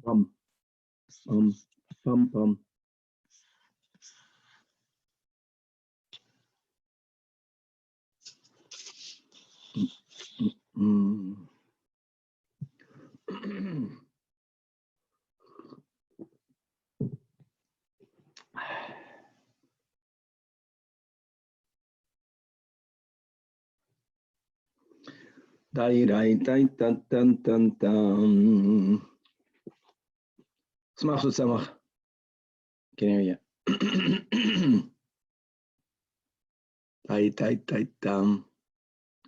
Pum, pum, pum. Smach Samach. Can hear you.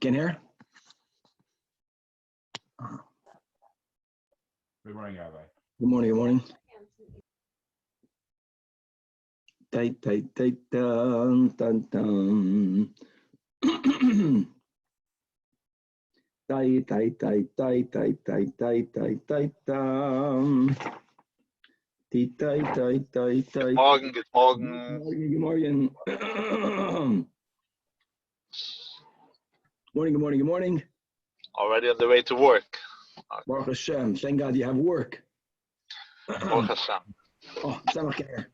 Can hear? Good morning, Rabbi. Good morning, good morning. Morgen, good morgen. Good morning. Good morning. Already on the way to work. Baruch Hashem. Thank God you have work. Baruch Hashem. Oh, Samach can hear.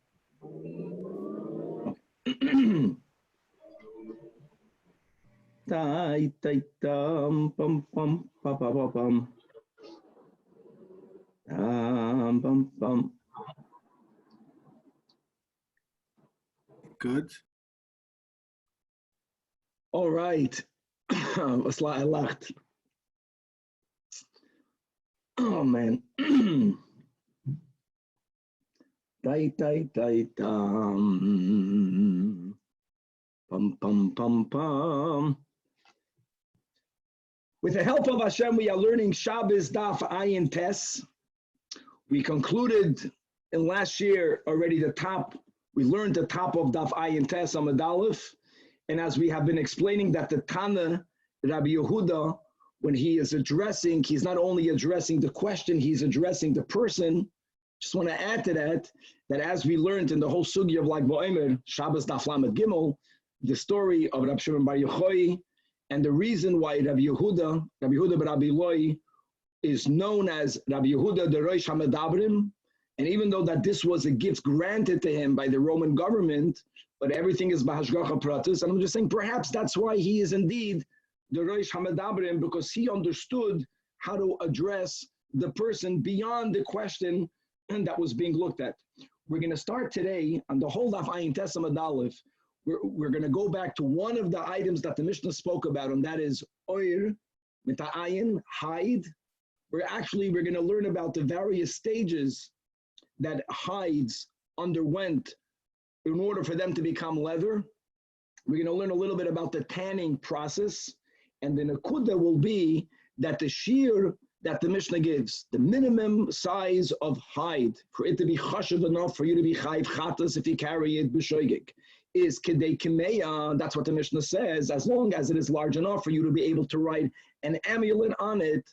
Pum pum pum pum pum pum. Good. All right. Was lacht. Oh man. Pum pum pum pum. With the help of Hashem, we are learning Shabbos Daf Ayin Tes. We concluded in last year already the top. We learned the top of Daf Ayin Tes Amud Aleph, and as we have been explaining that the Tana Rabbi Yehuda, when he is addressing, he's not only addressing the question, he's addressing the person. Just want to add to that as we learned in the whole sugya of Lag BaOmer, Shabbos Daf Lamed Gimel, the story of Rabbi Shimon Bar Yochai, and the reason why Rabbi Yehuda ben Rabbi Eloi, is known as Rabbi Yehuda the Rosh HaMedabrim, and even though that this was a gift granted to him by the Roman government, but everything is Bahashgacha Pratis, and I'm just saying perhaps that's why he is indeed the Rosh HaMedabrim, because he understood how to address the person beyond the question that was being looked at. We're going to start today on the whole Daf Ayin Tes Amud Aleph. We're going to go back to one of the items that the Mishnah spoke about, and that is oir, mita'ayin, hide. We're going to learn about the various stages that hides underwent in order for them to become leather. We're going to learn a little bit about the tanning process, and the nakuda will be that the shiur that the Mishnah gives, the minimum size of hide, for it to be chashav enough for you to be chayiv chatas if you carry it b'shoigig, is kedei kimeya. That's what the Mishnah says, as long as it is large enough for you to be able to write an amulet on it.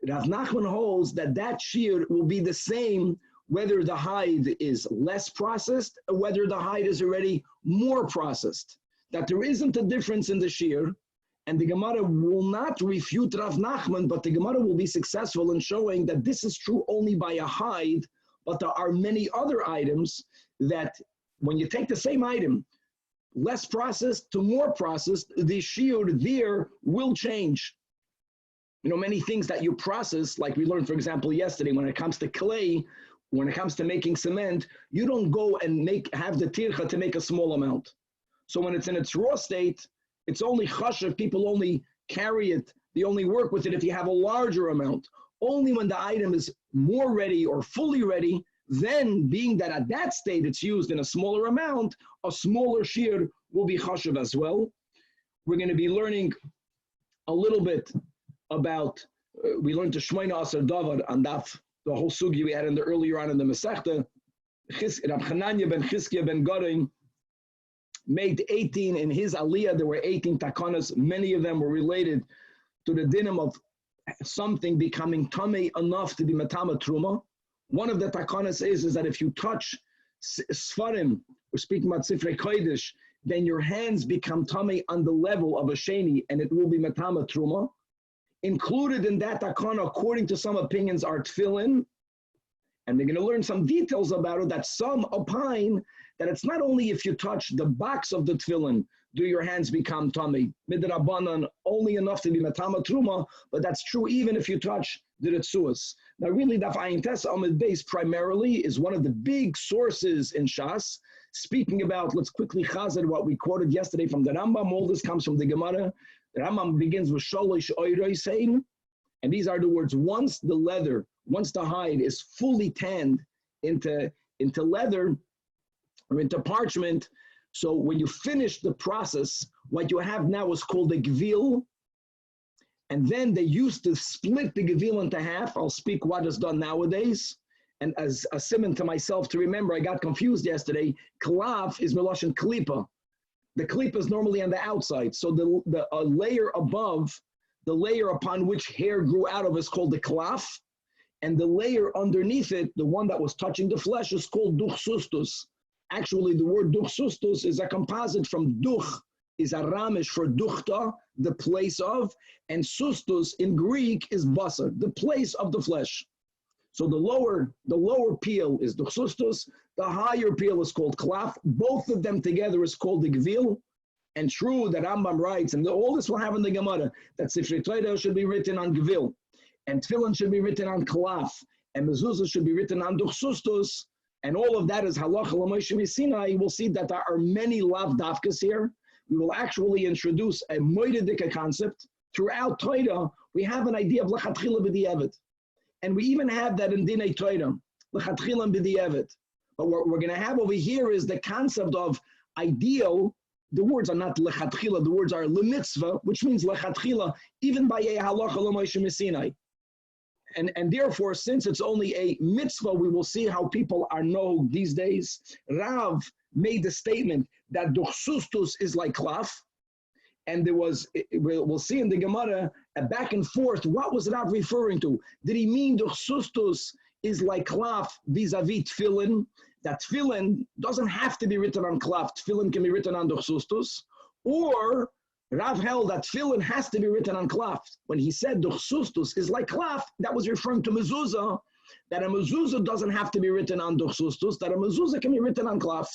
Rav Nachman holds that shiur will be the same whether the hide is less processed or whether the hide is already more processed, that there isn't a difference in the shiur. And the Gemara will not refute Rav Nachman, but the Gemara will be successful in showing that this is true only by a hide, but there are many other items that when you take the same item, less processed to more processed, the shiur there will change. You know, many things that you process, like we learned, for example, yesterday, when it comes to clay, when it comes to making cement, you don't go and have the tircha to make a small amount. So when it's in its raw state, it's only chashav, people only carry it, they only work with it if you have a larger amount. Only when the item is more ready or fully ready, then being that at that state it's used in a smaller amount, a smaller shiur will be chashav as well. We're going to be learning a little bit about, we learned to Shmoina Asar Davar on Daf, the whole sugi we had earlier on in the Masechta. Rab Chananya ben Chizkiya ben Goring made 18 in his Aliyah. There were 18 takanas. Many of them were related to the dinim of something becoming tamei enough to be matama truma. One of the takanas is that if you touch sfarim, we're speaking about sifrei kodesh, then your hands become tamei on the level of a sheni, and it will be matama truma. Included in that takana, according to some opinions, are tefillin, And they're going to learn some details about it that some opine that it's not only if you touch the box of the tefillin, do your hands become tummy, midrabanan, only enough to be matama truma, but that's true even if you touch the ritzuas. Now really, Daf Ayin Tes Amud Beis primarily is one of the big sources in Shas, speaking about, let's quickly chazar what we quoted yesterday from the Rambam. All this comes from the Gemara. The Rambam begins with sholosh oiroisein, and these are the words, once the hide is fully tanned into leather or into parchment, so when you finish the process, what you have now is called a gvil, and then they used to split the gvil into half. I'll speak what is done nowadays. And as a simon to myself to remember, I got confused yesterday. Klaf is meloshin klipa. The klipa is normally on the outside. So the layer above, the layer upon which hair grew out of is called the klaf. And the layer underneath it, the one that was touching the flesh, is called duchsustus. Actually, the word duchsustus is a composite from duch, is a ramish for duchta, the place of, and sustus in Greek is basar, the place of the flesh. So the lower peel is duchsustus, the higher peel is called klaf. Both of them together is called the gvil. And true that Rambam writes, and all this will have in the Gemara, that Sifrei Torah should be written on gvil, and tefillin should be written on klaf, and mezuzah should be written on duchsustus, and all of that is halacha l'Moshe Sinai. We'll see that there are many lav dafkas here. We will actually introduce a moededika concept. Throughout Torah, we have an idea of lechatchila b'di'evet. And we even have that in Dinei Torah, lechatchila b'di'evet. But what we're going to have over here is the concept of ideal. The words are not lechatchila, the words are lemitzvah, which means lechatchila, even by a halacha l'Moshe Sinai. And therefore, since it's only a mitzvah, we will see how people are known these days. Rav made the statement that duchsustus is like klaf, and there was, we'll see in the Gemara, a back and forth. What was Rav referring to? Did he mean duchsustus is like klaf vis-a-vis tefillin? That tefillin doesn't have to be written on klaf. Tefillin can be written on duchsustus, or Rav held that tefillin has to be written on klaf. When he said duchsustus is like klaf, that was referring to mezuzah, that a mezuzah doesn't have to be written on duchsustus, that a mezuzah can be written on klaf.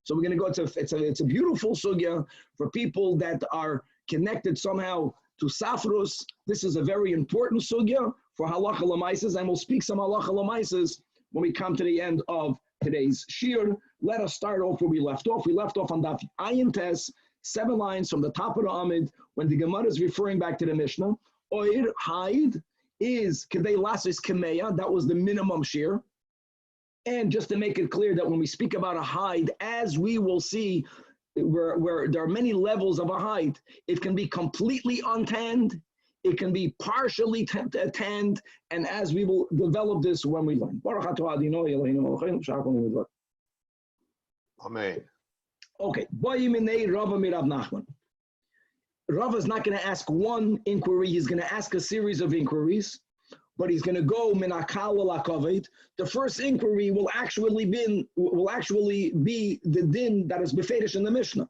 So we're going to go to, it's a beautiful sugya for people that are connected somehow to Safrus. This is a very important sugya for halacha l'maises, and we'll speak some halacha l'maises when we come to the end of today's shiur. Let us start off where we left off. We left off on Daf Ayin Tes, 7 lines from the top of the Amid, when the Gemara is referring back to the Mishnah. Oir, hide, is kedei lasis kameya, that was the minimum shiur. And just to make it clear that when we speak about a hide, as we will see, where there are many levels of a hide, it can be completely untanned, it can be partially tanned, and as we will develop this when we learn. Amen. Okay, Rav is not going to ask one inquiry, he's going to ask a series of inquiries, but he's going to go minakal l'akavet. The first inquiry will actually be the din that is befedish in the Mishnah.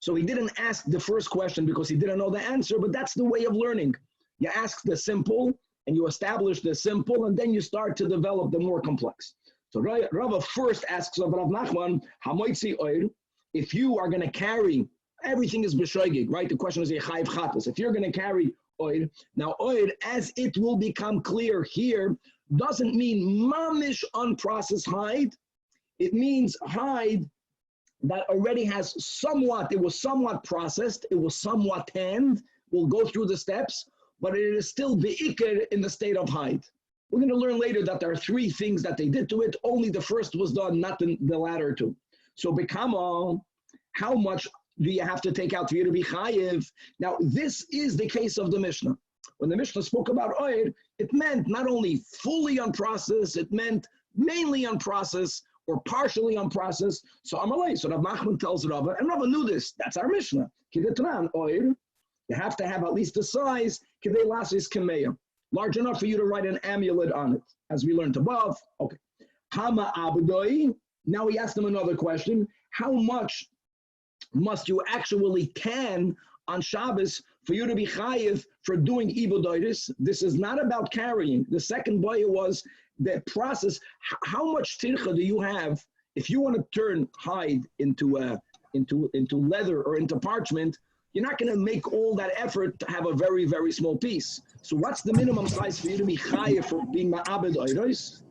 So he didn't ask the first question because he didn't know the answer, but that's the way of learning. You ask the simple, and you establish the simple, and then you start to develop the more complex. So Rav first asks of Rav Nachman, Hamoitzi oir, if you are going to carry, everything is b'shoigig, right? The question is a chayv chatas. If you're going to carry oir, now oir, as it will become clear here, doesn't mean mamish unprocessed hide. It means hide that already has somewhat, it was somewhat processed, it was somewhat tanned. We'll go through the steps, but it is still be'ikr in the state of hide. We're going to learn later that there are 3 things that they did to it. Only the first was done, not the latter 2. So Bekama, how much do you have to take out for you to be chayiv? Now, this is the case of the Mishnah. When the Mishnah spoke about oir, it meant not only fully unprocessed, it meant mainly unprocessed or partially unprocessed. So Amalei, so Rav Nachman tells Rava, and Rava knew this, that's our Mishnah. Kidetran oir, you have to have at least the size, kidei lasis kameya, large enough for you to write an amulet on it, as we learned above. Okay. Hama abudoi. Now he asked him another question. How much must you actually tan on Shabbos for you to be chayiv for doing ibodoides? This is not about carrying. The second boy was the process. How much tircha do you have if you want to turn hide into leather or into parchment? You're not going to make all that effort to have a very, very small piece. So what's the minimum size for you to be chayav for being ma'abed oiros?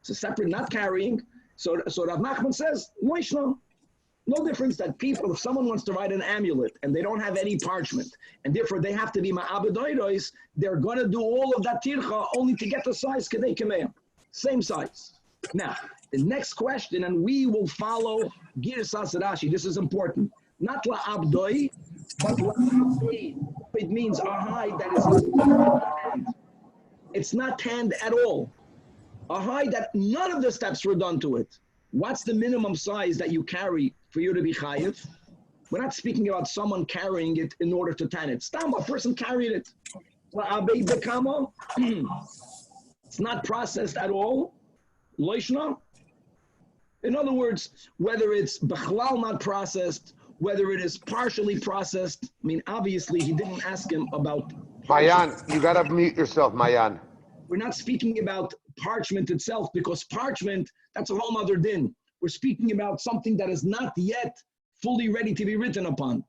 It's a separate, not carrying. So Rav Nachman says, no difference that people, if someone wants to write an amulet and they don't have any parchment, and therefore they have to be ma'abed oiros, they're going to do all of that tircha only to get the size kadei kameya. Same size. Now, the next question, and we will follow Girsas Rashi. This is important. Not la'abdoi, but la'abdoi. It means a hide that is not tanned. It's not tanned at all. A hide that none of the steps were done to it. What's the minimum size that you carry for you to be chayiv? We're not speaking about someone carrying it in order to tan it. Stam, a person carried it. It's not processed at all. Loishna. In other words, whether it's b'chlal not processed, whether it is partially processed. I mean, obviously, he didn't ask him about. Mayan, you got to mute yourself, Mayan. We're not speaking about parchment itself, because parchment, that's a whole other din. We're speaking about something that is not yet fully ready to be written upon.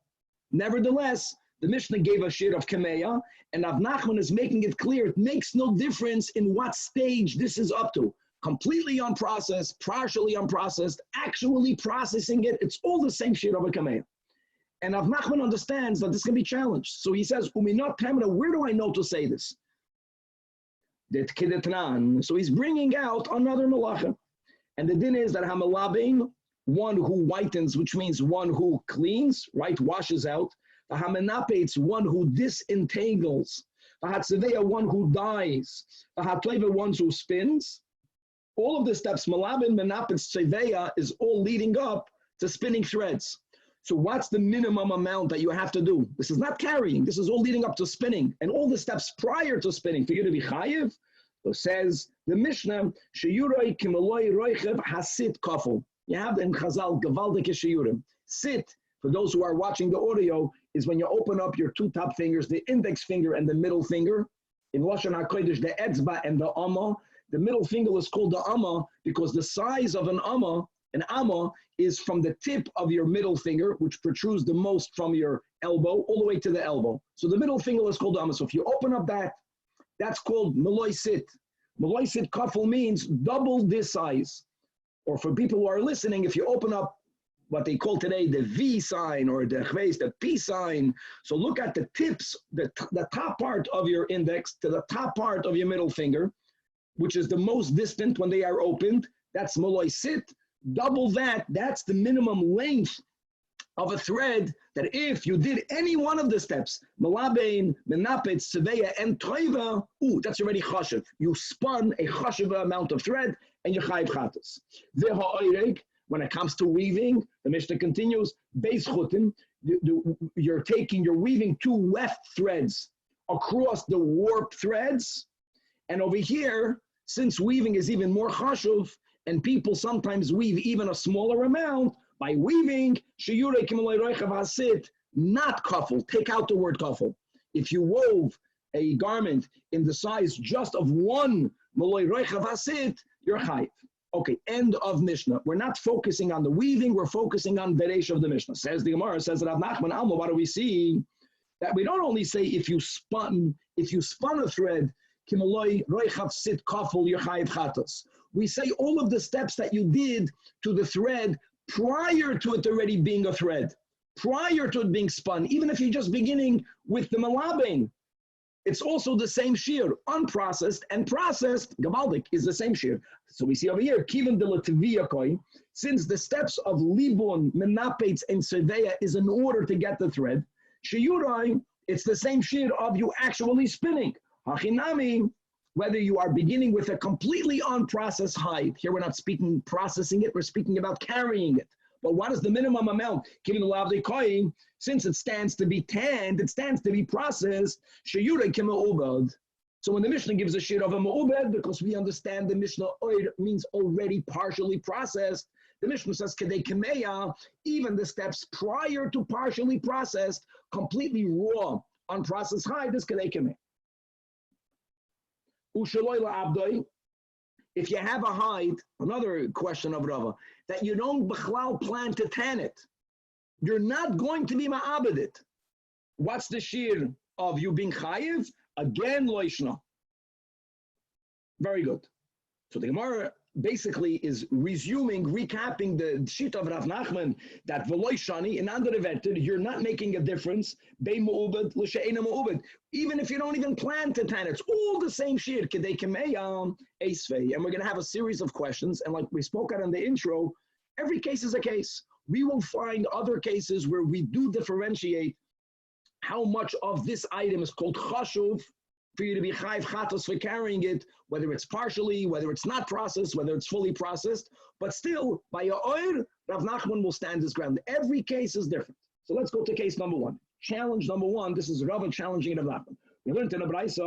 Nevertheless, the Mishnah gave a shiur of kameya, and Rav Nachman is making it clear it makes no difference in what stage this is up to. Completely unprocessed, partially unprocessed, actually processing it, it's all the same shiur of a kameya. And Rav Nachman understands that this can be challenged. So he says, Uminot Tamra, where do I know to say this? So he's bringing out another malacha. And the din is that hamalabin, one who whitens, which means one who cleans, right, washes out. The hamenapates, one who disentangles. The hatzeveya, one who dyes. The hatleva, one who spins. All of the steps, malabin, menapets, tzeveya, is all leading up to spinning threads. So what's the minimum amount that you have to do? This is not carrying. This is all leading up to spinning. And all the steps prior to spinning for you to be chayiv. So says the Mishnah, shiuroi kimaloi roichev hasit kafel. You have in Chazal, gewaldike shiurim. Sit, for those who are watching the audio, is when you open up your two top fingers, the index finger and the middle finger. In Lashon HaKodesh, the etzba and the amma. The middle finger is called the amma because the size of an amma is from the tip of your middle finger, which protrudes the most from your elbow, all the way to the elbow. So the middle finger is called the amma. So if you open up that, that's called Maloi Sit. Maloi Sit kafel means double this size. Or for people who are listening, if you open up what they call today the V sign or the P sign, so look at the tips, the top part of your index to the top part of your middle finger, which is the most distant when they are opened. That's Maloi Sit. Double that, that's the minimum length of a thread that if you did any one of the steps, malabein, menapetz, tzeveya, and toiva, that's already chashiv. You spun a chashiv amount of thread and you chayiv chatos. When it comes to weaving, the Mishnah continues, beis chutim, you're weaving two weft threads across the warp threads, and over here, since weaving is even more chashuv, and people sometimes weave even a smaller amount, by weaving, shiurei kimaloi roichev hasit, not kafel, take out the word kafel. If you wove a garment in the size just of one maloi roichev hasit, you're chayiv. Okay, end of Mishnah. We're not focusing on the weaving, we're focusing on Beresh of the Mishnah. Says the Gemara, says Rav Nachman Alma, what do we see? That we don't only say if you spun a thread, kimaloi roichev sit kafel, you're chayiv chatos. We say all of the steps that you did to the thread prior to it already being a thread, prior to it being spun, even if you're just beginning with the malabein, it's also the same shiur. Unprocessed and processed, gabaldik, is the same shiur. So we see over here, kiven de la koi, since the steps of libon, menapetz, and seveya is in order to get the thread, shiurai, it's the same shiur of you actually spinning. Hachinami, whether you are beginning with a completely unprocessed hide. Here we're not speaking processing it, we're speaking about carrying it. But what is the minimum amount? Given the lavdei koyin, since it stands to be tanned, it stands to be processed, sheyurei k'ma'ubad. So when the Mishnah gives a shiur of a ma'ubad, because we understand the Mishnah oid means already partially processed, the Mishnah says kedei kameya, even the steps prior to partially processed, completely raw, unprocessed hide is kedei kameya. Ushaloy la'abdoi, if you have a hide, another question of Rava, that you don't b'chlal plan to tan it, you're not going to be ma'abed it. What's the shiur of you being chayiv? Again, loishna. Very good. So the Gemara basically is recapping the sheet of Rav Nachman that v'loy shani in under the you're not making a difference bei mu'ubed l'she'ena mu'ubed. Even if you don't even plan to tan, it's all the same shiur kedei kameyam eisvei. And we're going to have a series of questions. And like we spoke out in the intro, every case is a case. We will find other cases where we do differentiate how much of this item is called chashuv for you to be chayv chatos for carrying it, whether it's partially, whether it's not processed, whether it's fully processed, but still, by your oil, Rav Nachman will stand his ground. Every case is different. So let's go to case number one. Challenge number one, this is Rav challenging Rav Nachman. We learned in the Braisa,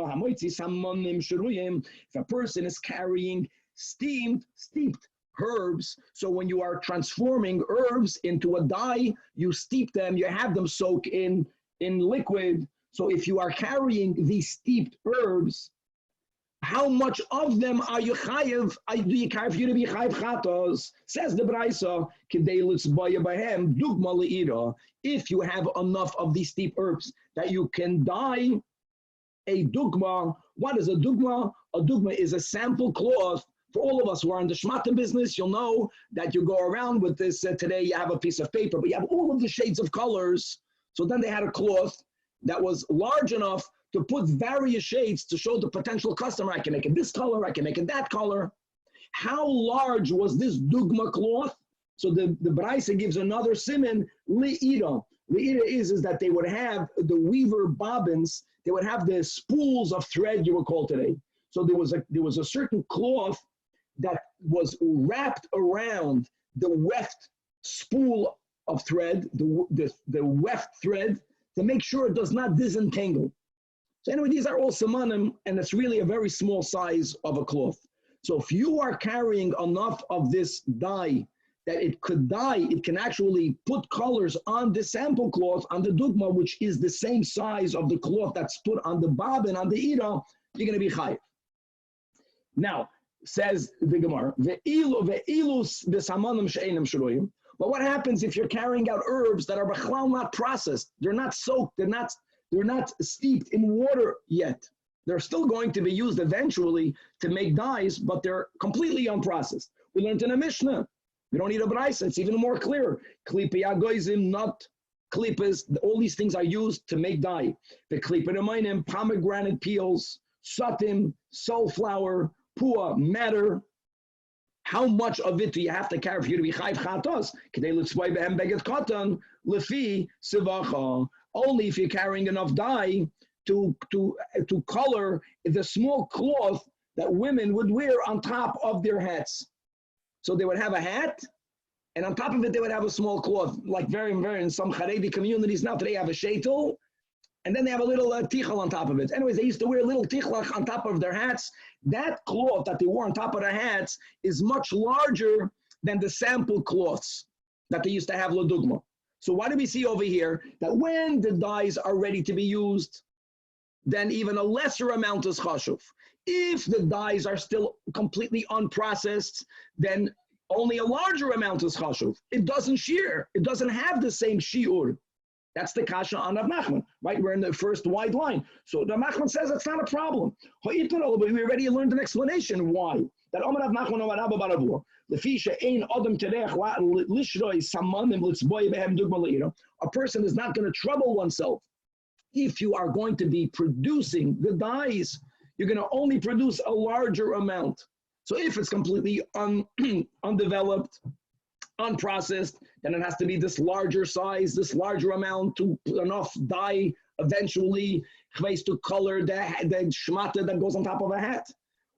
if a person is carrying steeped herbs, so when you are transforming herbs into a dye, you steep them, you have them soak in liquid. So if you are carrying these steeped herbs, how much of them are you chayiv? Do you carry for you to be chayiv chatos? Says the Braisa, kedei litzbaya bahem dugma le'ira. If you have enough of these steep herbs that you can dye a dugma. What is a dugma? A dugma is a sample cloth. For all of us who are in the shmata business, you'll know that you go around with this. Today you have a piece of paper, but you have all of the shades of colors. So then they had a cloth that was large enough to put various shades to show the potential customer, I can make it this color, I can make it that color. How large was this dugma cloth? So the Braisa gives another siman, li'ira. Li'ira is that they would have the weaver bobbins, they would have the spools of thread, you would call today. So there was a certain cloth that was wrapped around the weft spool of thread, the weft thread, to make sure it does not disentangle. So anyway, these are all samanim, and it's really a very small size of a cloth. So if you are carrying enough of this dye that it could dye, it can actually put colors on the sample cloth, on the dugma, which is the same size of the cloth that's put on the bobbin, on the ira, you're going to be chayiv. Now, says the Gemara, but what happens if you're carrying out herbs that are b'chlal not processed? They're not soaked, they're not steeped in water yet. They're still going to be used eventually to make dyes, but they're completely unprocessed. We learned in a Mishnah. We don't need a Braisa, it's even more clear. Klipa yagoizim, not klipas, all these things are used to make dye. The klipa nemainim, pomegranate peels, satim, sunflower, pua, madder. How much of it do you have to carry for you to be chayv chatos? Kedei litzvay behem beged katan lefi sivacha. Only if you're carrying enough dye to color the small cloth that women would wear on top of their hats. So they would have a hat, and on top of it they would have a small cloth, like very in some Haredi communities now today have a sheitel, and then they have a little tichel on top of it. Anyways, they used to wear a little tichlach on top of their hats. That cloth that they wore on top of their hats is much larger than the sample cloths that they used to have ladugma. So what do we see over here? That when the dyes are ready to be used, then even a lesser amount is chashuv. If the dyes are still completely unprocessed, then only a larger amount is chashuv. It doesn't shear. It doesn't have the same shiur. That's the kasha on Rav Nachman, right? We're in the first wide line. So Rav Nachman says it's not a problem. But we already learned an explanation why. That Rav Nachman a person is not going to trouble oneself. If you are going to be producing the dyes, you're going to only produce a larger amount. So if it's completely undeveloped, unprocessed, then it has to be this larger size, this larger amount to put enough dye eventually to color the shmata that goes on top of a hat.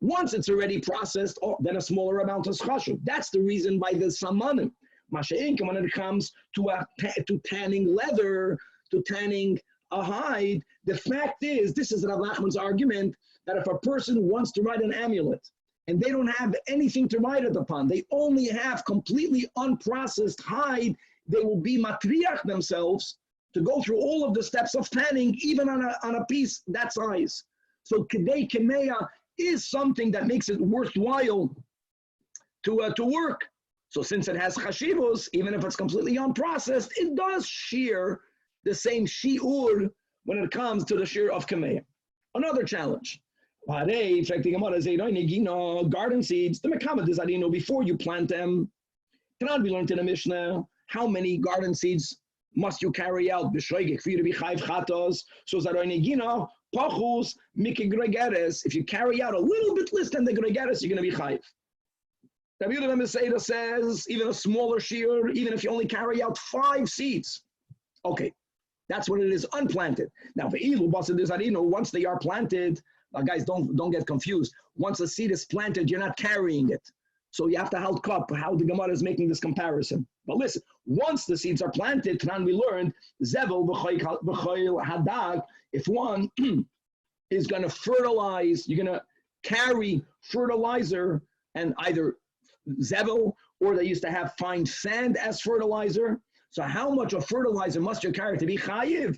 Once it's already processed, then a smaller amount is chashuv. That's the reason by the samanim. Masha'inka, when it comes to tanning leather, to tanning a hide, the fact is, this is Rav Nachman's argument, that if a person wants to write an amulet, and they don't have anything to write it upon, they only have completely unprocessed hide, they will be matriach themselves to go through all of the steps of tanning, even on a piece that size. So kedei kemeya is something that makes it worthwhile to work. So since it has chashivos, even if it's completely unprocessed, it does shear the same shiur when it comes to the shear of kameya. Another challenge. Garden seeds, the MERCAVA is adino before you plant them. Tonight we learned in the Mishnah how many garden seeds must you carry out for you to be chayv chatos. So zaroinegina pachus mikigregeres. If you carry out a little bit less than the gregeres, you're going to be chayv. The Mishnah says even a smaller shiur, even if you only carry out 5 seeds. Okay, that's when it is unplanted. Now, once they are planted, guys, don't get confused. Once a seed is planted, you're not carrying it. So you have to help cup how the Gemara is making this comparison. But listen, once the seeds are planted, Tanan we learned, Zevel b'choil hadag, if one is going to fertilize, you're going to carry fertilizer and either Zevel, or they used to have fine sand as fertilizer. So how much of fertilizer must you carry to be chayiv?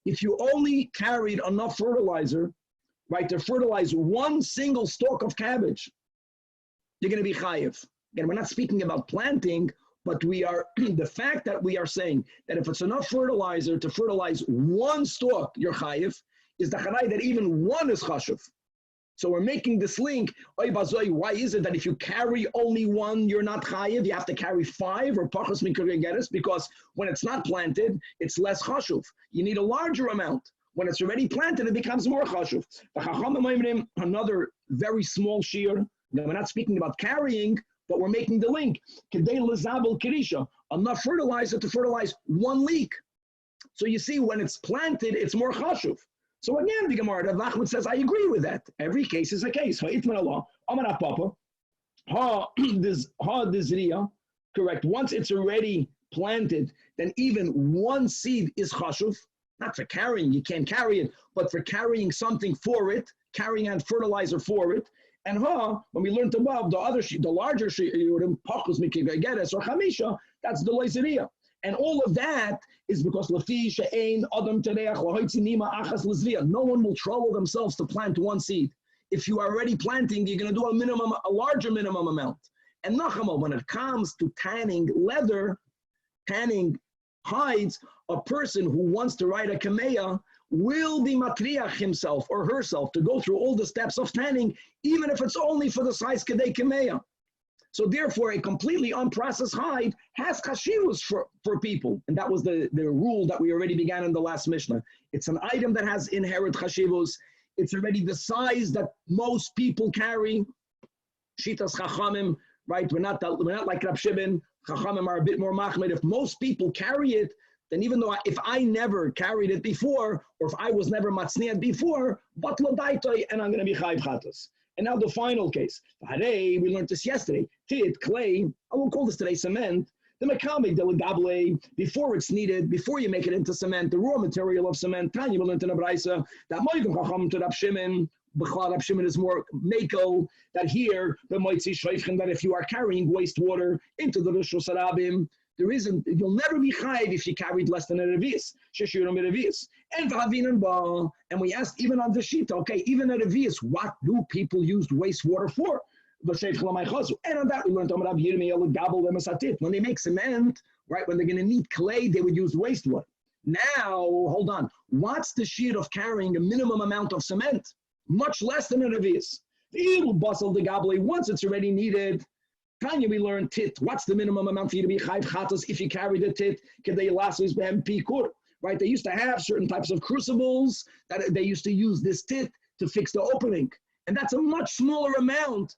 If you only carried enough fertilizer, right, to fertilize 1 single stalk of cabbage, you're going to be chayiv. Again, we're not speaking about planting, but we are the fact that we are saying that if it's enough fertilizer to fertilize 1 stalk, you're chayiv, is the charay that even 1 is chashuv. So we're making this link. Why is it that if you carry only 1, you're not chayiv? You have to carry 5 or pachos mikregeres, because when it's not planted, it's less chashuv. You need a larger amount. When it's already planted, it becomes more chashuv. Another very small shiur. Now we're not speaking about carrying, but we're making the link. Enough fertilizer to fertilize 1 leek. So you see, when it's planted, it's more chashuv. So again, the Gemara, Rav Nachman says, I agree with that. Every case is a case. Correct. Once it's already planted, then even 1 seed is chashuv. Not for carrying, you can't carry it, but for carrying something for it, carrying on fertilizer for it. And when we learned above, the larger shiurim, pachus mikigregeres or chamisha, that's the loizeriya. And all of that is because no one will trouble themselves to plant 1 seed. If you are already planting, you're going to do a larger minimum amount. And nachama, when it comes to tanning leather, tanning hides, a person who wants to ride a kameya will be matriach himself or herself to go through all the steps of tanning, even if it's only for the size kadei kameya. So therefore, a completely unprocessed hide has chashivos for people. And that was the rule that we already began in the last Mishnah. It's an item that has inherent chashivos. It's already the size that most people carry. Shitas chachamim, right? We're not like Rab Shimon. Chachamim are a bit more machmed. If most people carry it, then even though if I never carried it before, or if I was never matzniat before, batlo daitoi, and I'm going to be chayv chatos. And now the final case. We learned this yesterday. Tit, clay, I won't call this today cement. The MERCAVA, the legable, before it's needed, before you make it into cement, the raw material of cement, Tanya will learn in the Braisa, that moigim chacham to Rab Shimon, B'chlal Rab Shimon is more makel, that here, the moitzi shoifchen, that if you are carrying wastewater into the Rishus Harabim, there isn't, you'll never be chayiv if you carried less than a revius. Sheshiurim revius. And we asked even on the sheet, okay, even a revius, what do people use wastewater for? And on that we learned when they make cement, right, when they're going to need clay, they would use wastewater. Now, hold on. What's the sheet of carrying a minimum amount of cement? Much less than a revius. Once it's already needed, Tanya, we learned tit. What's the minimum amount for you to be chayv chatos if you carry the tit? Right? They used to have certain types of crucibles that they used to use this tit to fix the opening. And that's a much smaller amount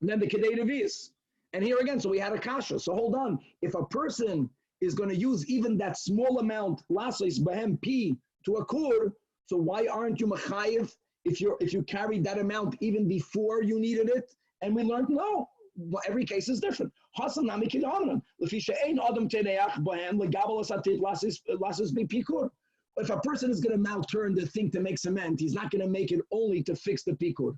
than the kedei revius. And here again, so we had a kasha. So hold on. If a person is going to use even that small amount, lasos behem pi, to a kur, so why aren't you mechayev if you carried that amount even before you needed it? And we learned no. Every case is different. Hassan nami kidanan. Lefisha ein adam teneach bohem legabel asatit lasis bipikur. If a person is going to malturn the thing to make cement, he's not going to make it only to fix the pikur.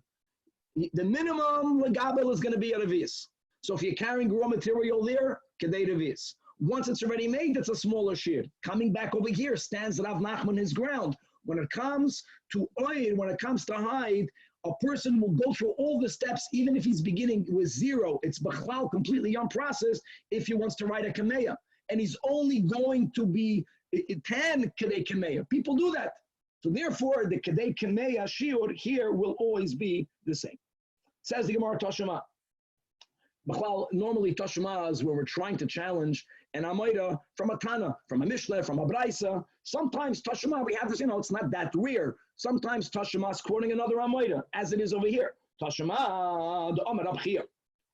The minimum legabel is going to be a revius. So if you're carrying raw material there, kedei revius. Once it's already made, it's a smaller shear. Coming back over here stands Rav Nachman his ground. When it comes to oil, when it comes to hide, a person will go through all the steps, even if he's beginning with 0. It's b'chlal, completely unprocessed, if he wants to write a kameya. And he's only going to be 10 kedei kameya. People do that. So therefore, the kedei kameya shiur here will always be the same. Says the Gemara Tashema. Normally Tashema is where we're trying to challenge an Amoida from a Tana, from a Mishnah, from a Braisa. Sometimes Tashema, we have this, it's not that rare. Sometimes Tashema is quoting another Amoida, as it is over here. Tashema, the Amar Abchia.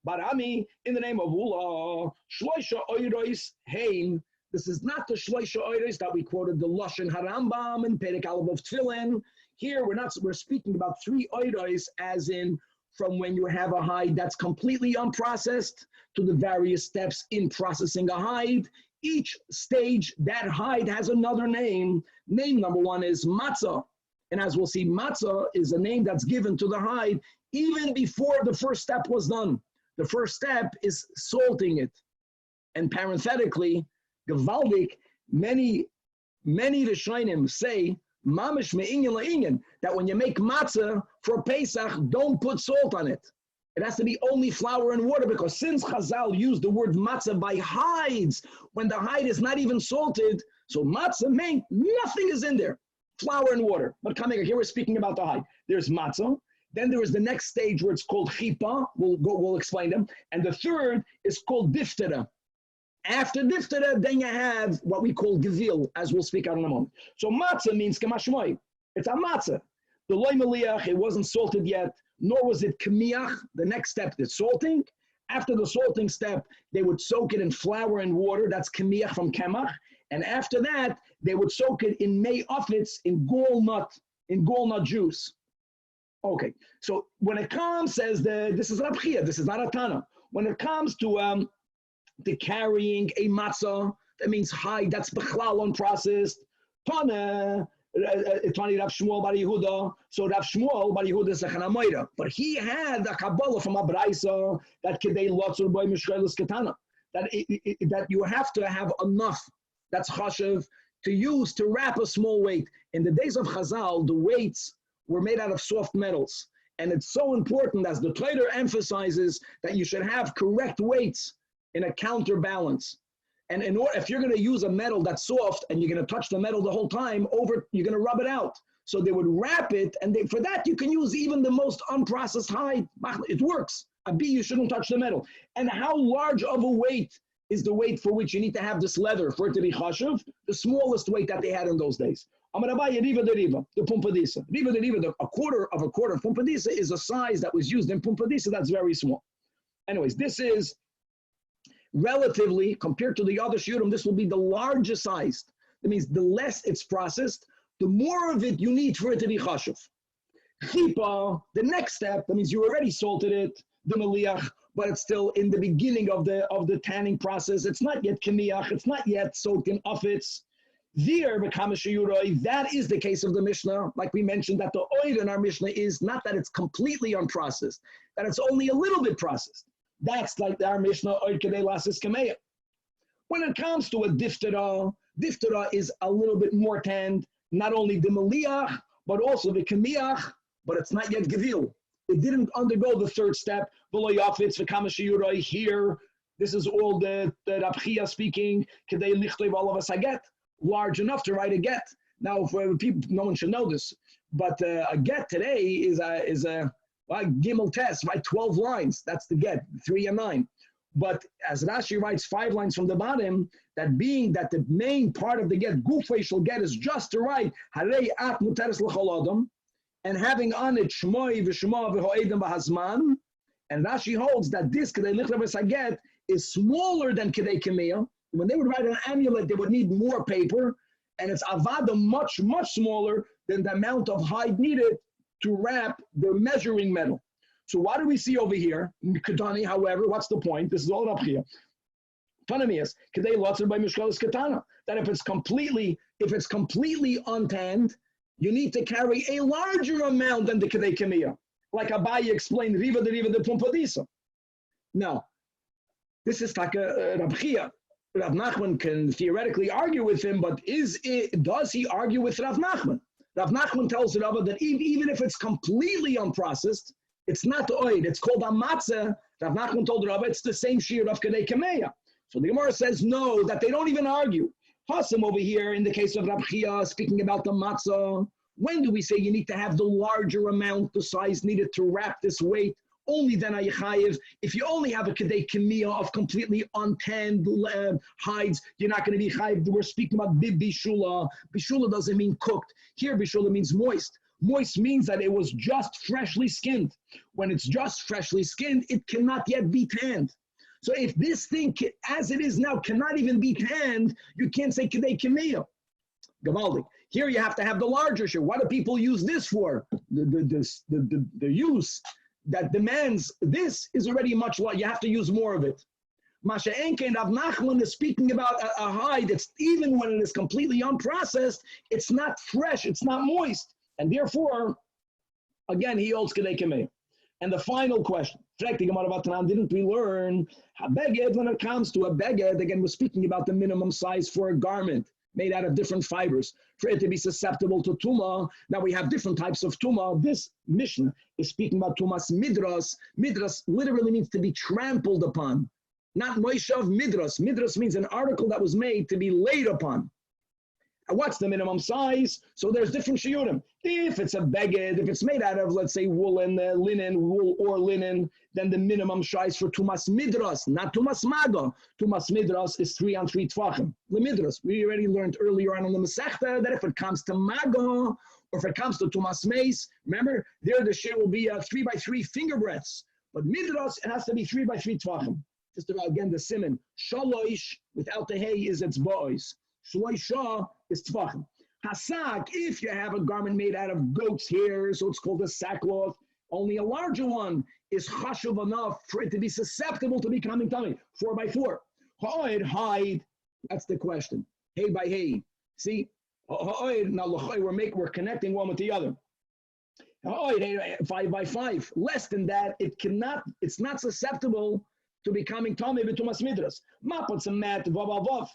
Barami, in the name of Allah, Shloisha Oirois Hein. This is not the Shloisha Oirois that we quoted, the Lashon Harambam and Perek Aleph of Tefillin. Here we're speaking about 3 Oirois, as in from when you have a hide that's completely unprocessed to the various steps in processing a hide. Each stage, that hide has another name. Name number 1 is matzah. And as we'll see, matzah is a name that's given to the hide even before the first step was done. The first step is salting it. And parenthetically, Gavaldik, many Rishonim say, Mamish me'inyan la'inyan, that when you make matzah for Pesach, don't put salt on it. It has to be only flour and water, because since Chazal used the word matzah by hides, when the hide is not even salted, so matzah means nothing is in there, flour and water. But coming here, we're speaking about the hide. There's matzah. Then there is the next stage where it's called chipa. We'll explain them. And the third is called diftera. After diftera, then you have what we call gevil, as we'll speak out in a moment. So matzah means kamashmoy. It's a matzah. The loy meliach, it wasn't salted yet, nor was it kamiach. The next step is salting. After the salting step, they would soak it in flour and water. That's kamiach from kemach. And after that, they would soak it in mei ofnitz, in gall nut juice. Okay, so when it comes, this is Rabchia, this is not a Tana. When it comes to carrying a matzah, that means hide, that's bechlal unprocessed. Tana, Tani Rav Shmuel Bar Yehuda. So Rav Shmuel Bar Yehuda is a Chanamoida, but he had a Kabbalah from a Braisa that kedei lotzur boy mishchelis ketana, that you have to have enough. That's chashav to use to wrap a small weight. In the days of Chazal, the weights were made out of soft metals, and it's so important, as the Torah emphasizes, that you should have correct weights in a counterbalance. And in order, if you're going to use a metal that's soft and you're going to touch the metal the whole time, you're going to rub it out. So they would wrap it, and for that you can use even the most unprocessed hide. It works. You shouldn't touch the metal. And how large of a weight is the weight for which you need to have this leather for it to be chashuv? The smallest weight that they had in those days. The pumpadisa. A quarter of pumpadisa is a size that was used in pumpadisa that's very small. Anyways, this is relatively, compared to the other shiurim, this will be the largest size. That means the less it's processed, the more of it you need for it to be chashuv. Chipa, the next step, that means you already salted it, the meliach, but it's still in the beginning of the tanning process. It's not yet kemiach, it's not yet soaked in ufitz. That is the case of the Mishnah, like we mentioned, that the oil in our Mishnah is not that it's completely unprocessed, that it's only a little bit processed. That's like our Mishnah, oil kedei lasis kameya. When it comes to a diftera is a little bit more tanned, not only the meliach, but also the kemiach, but it's not yet gevil. It didn't undergo the third step. Here, this is all the Rabchia speaking, kedei lichtov all of us get. Large enough to write a get. Now, for people, no one should know this, but a get today is a gimel test, right? 12 lines. That's the get, 3 and 9. But as Rashi writes 5 lines from the bottom, that being that the main part of the get, gufay shall get, is just to write harei at muteres l'chol adam, and having on it shmoi v'shema v'ho'edem v'hazman. And Rashi holds that this kedei lichtov v'saget is smaller than kedei kemiyah. When they would write an amulet, they would need more paper, and it's avada much, much smaller than the amount of hide needed to wrap the measuring metal. So what do we see over here? Katani, however, what's the point? This is all up here. Tanamias, kedei lotzur by mishkalis katana. That if it's completely untanned, you need to carry a larger amount than the kedei kemiyah. Like Abaye explained, riva de pumpadisa. Now, this is like a Rabchia. Rav Nachman can theoretically argue with him, but does he argue with Rav Nachman? Rav Nachman tells the Rava that even if it's completely unprocessed, it's not the oid, it's called a matzah. Rav Nachman told the Rava it's the same shiur of Kedei Kameya. So the Gemara says no, that they don't even argue. Hassan over here, in the case of Rab Chia, speaking about the matzah, when do we say you need to have the larger amount, the size needed to wrap this weight? Only then are you chayiv. If you only have a kedei kemiya of completely untanned hides, you're not going to be chayiv. We're speaking about bishula. Bishula doesn't mean cooked. Here, bishula means moist. Moist means that it was just freshly skinned. When it's just freshly skinned, it cannot yet be tanned. So if this thing, as it is now, cannot even be tanned, you can't say kedei kemiya. Gavaldik. Here you have to have the larger shiur. What do people use this for? The use that demands this is already much larger. You have to use more of it. Masha Enke and Rav Nachman is speaking about a hide that's, even when it is completely unprocessed, it's not fresh, it's not moist. And therefore, again, he holds kedei kameya. And the final question, didn't we learn habeged when it comes to a beged? Again, we're speaking about the minimum size for a garment made out of different fibers for it to be susceptible to tumah. Now we have different types of tumah. This Mishnah is speaking about tumas midras. Midras literally means to be trampled upon, not moishav midras. Midras means an article that was made to be laid upon. And what's the minimum size? So there's different shiurim. If it's a beged, if it's made out of, let's say, wool and linen, wool or linen, then the minimum size for tumas midras, not tumas maga. Tumas midras is 3 on 3 tvachim. The midras, we already learned earlier on in the Masechta that if it comes to maga, or if it comes to tumas meis, remember, there the shiur will be 3 by 3 finger breadths. But midras, it has to be 3 by 3 tvachim. Just about, again, the siman. Shaloish, without the hay, is its boys. Shloisha is tvachim. Hasak, if you have a garment made out of goat's hair, so it's called a sackcloth, only a larger one is chashuv enough for it to be susceptible to becoming tummy. 4 by 4. Hide, that's the question. Hay by hay. See, now we're connecting one with the other. 5 by 5. Less than that, it's not susceptible to becoming tummy with tumas midras. Mapot some mat vav.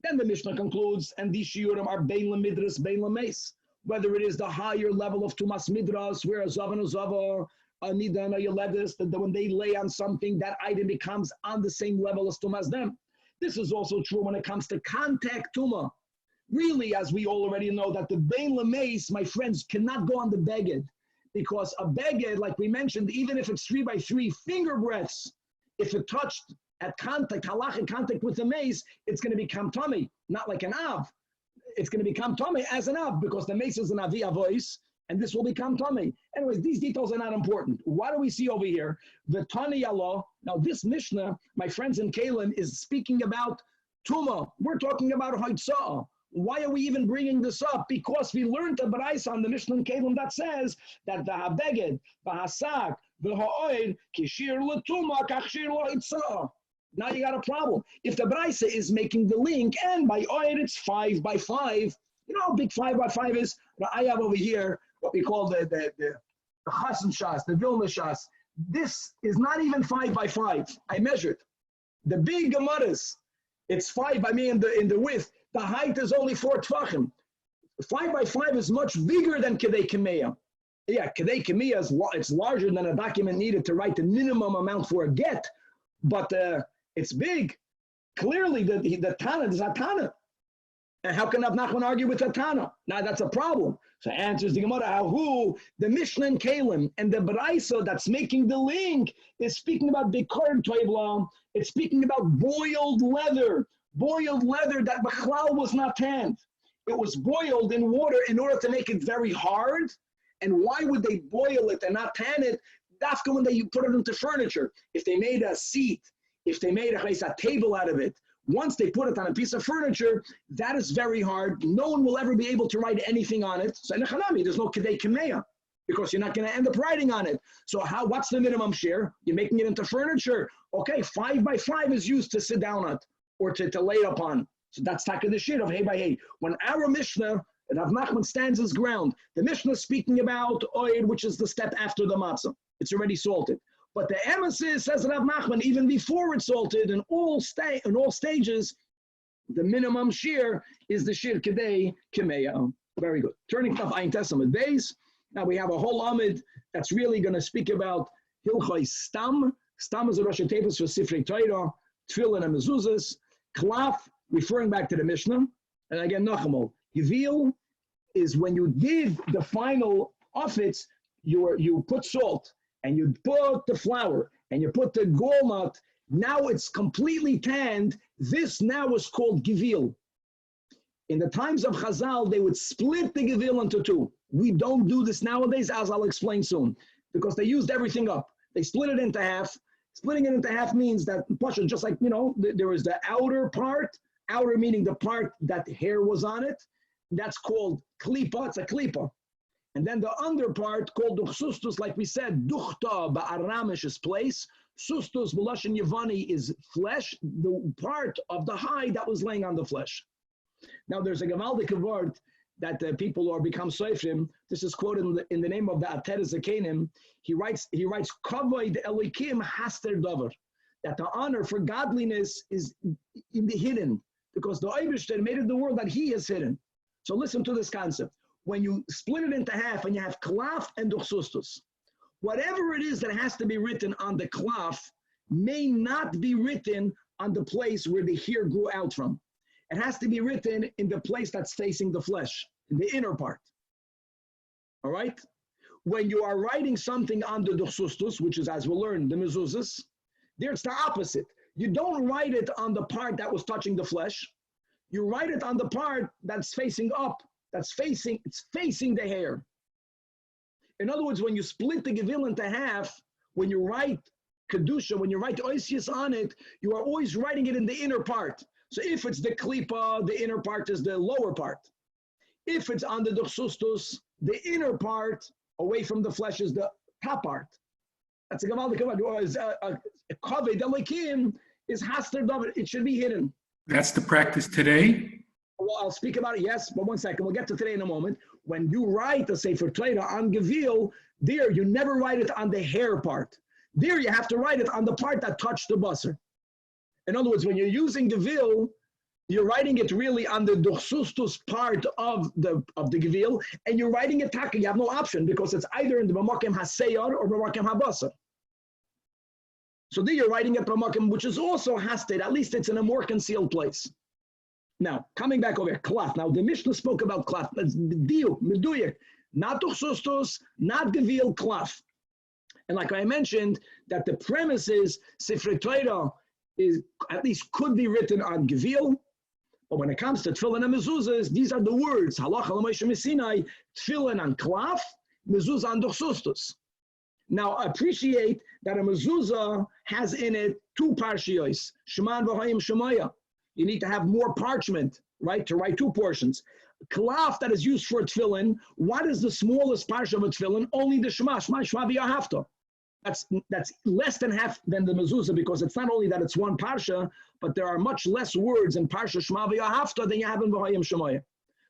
Then the Mishnah concludes, and these shiurim are bein lemidras, bein lemeis. Whether it is the higher level of tumas midras, where a zav and a zava, a nida and a yeledis, that when they lay on something, that item becomes on the same level as tumas them. This is also true when it comes to contact tuma. Really, as we already know, that the bein lemeis, my friends, cannot go on the beged, because a beged, like we mentioned, even if it's 3 by 3 finger breadths, if it touched at contact, halachic contact with the mace, it's going to become tummy, not like an av. It's going to become tummy as an av, because the mace is an avia voice, and this will become tummy. Anyways, these details are not important. What do we see over here? The Tani Allah. Now, this Mishnah, my friends in Kalim, is speaking about tuma. We're talking about haitzah. Why are we even bringing this up? Because we learned the Baraisa on the Mishnah in Kalim that says that the habeged, the hasak, the ha'oid, kishir l'tuma, kachshir l'haitzah. Now you got a problem. If the Braisa is making the link, and by oil it's 5 by 5, you know how big 5 by 5 is? I have over here what we call the Hassan shas, the Vilna shas. This is not even 5 by 5. I measured. The big Gemaras, it's 5 by me in the width. The height is only 4 tvachim. 5 by 5 is much bigger than Kedei Kameya. Yeah, Kedei Kameya it's larger than a document needed to write the minimum amount for a get, but it's big. Clearly, the Tana is a Tana. And how can Rav Nachman argue with the Tana? Now that's a problem. So answers the Gemara, how the Mishnah and Kalim and the Baraisa that's making the link is speaking about Koren Publisher. It's speaking about boiled leather that Bechlal was not tanned. It was boiled in water in order to make it very hard. And why would they boil it and not tan it? That's when they put it into furniture. If they made a seat, if they made a table out of it, once they put it on a piece of furniture, that is very hard. No one will ever be able to write anything on it. So there's no kedei kameya, because you're not going to end up writing on it. So what's the minimum shiur? You're making it into furniture. Okay, 5 by 5 is used to sit down on or to lay upon. So that's taka the shiur of hay by hay. When our Mishnah, Rav Nachman stands his ground, the Mishnah is speaking about oil, which is the step after the matzah. It's already salted. But the emesis, says Rav Nachman, even before it's salted, in all stages, the minimum shiur is the shiur kedei kameya. Very good. Turning to Ayin Testament days. Now we have a whole Amid that's really going to speak about Hilchoi Stam. Stam is a Rosh Hashanah for Sifrei Torah, Tefillin and Mezuzahs. Klaf, referring back to the Mishnah. And again, Nachamol. Gevil is when you did the final offits, you put salt and you put the flour and you put the gall. Now it's completely tanned. This now is called Gevil. In the times of Chazal, they would split the Gevil into two. We don't do this nowadays, as I'll explain soon, because they used everything up. They split it into half. Splitting it into half means that, just like, there is the outer part, outer meaning the part that hair was on it. That's called klipa, it's a klipa. And then the under part called duchsustus, like we said, duchta ba'aramish is place. Sustus b'lashon Yevani is flesh, the part of the hide that was laying on the flesh. Now there's a Gavaldik word that people are become soifrim. This is quoted in the name of the Ater Zakenim. He writes, Kavod Elikim Haster Dover, that the honor for godliness is in the hidden, because the Eibishter made it the world that he is hidden. So listen to this concept. When you split it into half and you have klaf and duchsustus, whatever it is that has to be written on the klaf may not be written on the place where the hair grew out from. It has to be written in the place that's facing the flesh, in the inner part. All right? When you are writing something on the duchsustus, which is, as we'll learn, the mezuzahs, there it's the opposite. You don't write it on the part that was touching the flesh. You write it on the part that's facing up, it's facing the hair. In other words, when you split the Gevil into half, when you write Kedusha, when you write Oisius on it, you are always writing it in the inner part. So if it's the klipa, the inner part is the lower part. If it's on the duchsustus, the inner part away from the flesh is the top part. That's a gamal. A kaved elikim is haster davar. It should be hidden. That's the practice today? Well, I'll speak about it, yes, but 1 second. We'll get to today in a moment. When you write a Sefer Torah on Gevil, there you never write it on the hair part. There you have to write it on the part that touched the basar. In other words, when you're using Gevil, you're writing it really on the duchsustus part of the Gevil, and you're writing it taka. You have no option because it's either in the b'makom haseyar or b'makom habasar. So there you're writing it b'makom, which is also hasted. At least it's in a more concealed place. Now, coming back over here, klaf. Now, the Mishnah spoke about klaf. That's diu, meduyek. Not duchsustus, not Gevil, klaf. And like I mentioned, that the premise is Sifrei Torah is at least could be written on Gevil, but when it comes to Tefillin and Mezuzahs, these are the words halacha l'Moshe Missinai, Tefillin on klaf, Mezuzah on duchsustus. Now appreciate that a Mezuzah has in it two parshiyos, Sheman v'Hayim Shemaya. You need to have more parchment, right, to write two portions. Klaf that is used for Tefillin, what is the smallest parsha of a Tefillin? Only the Shema v'Yahavta. That's less than half than the mezuzah, because it's not only that it's one parsha, but there are much less words in parsha Shema v'Yahavta than you have in V'Hayim Shemaya.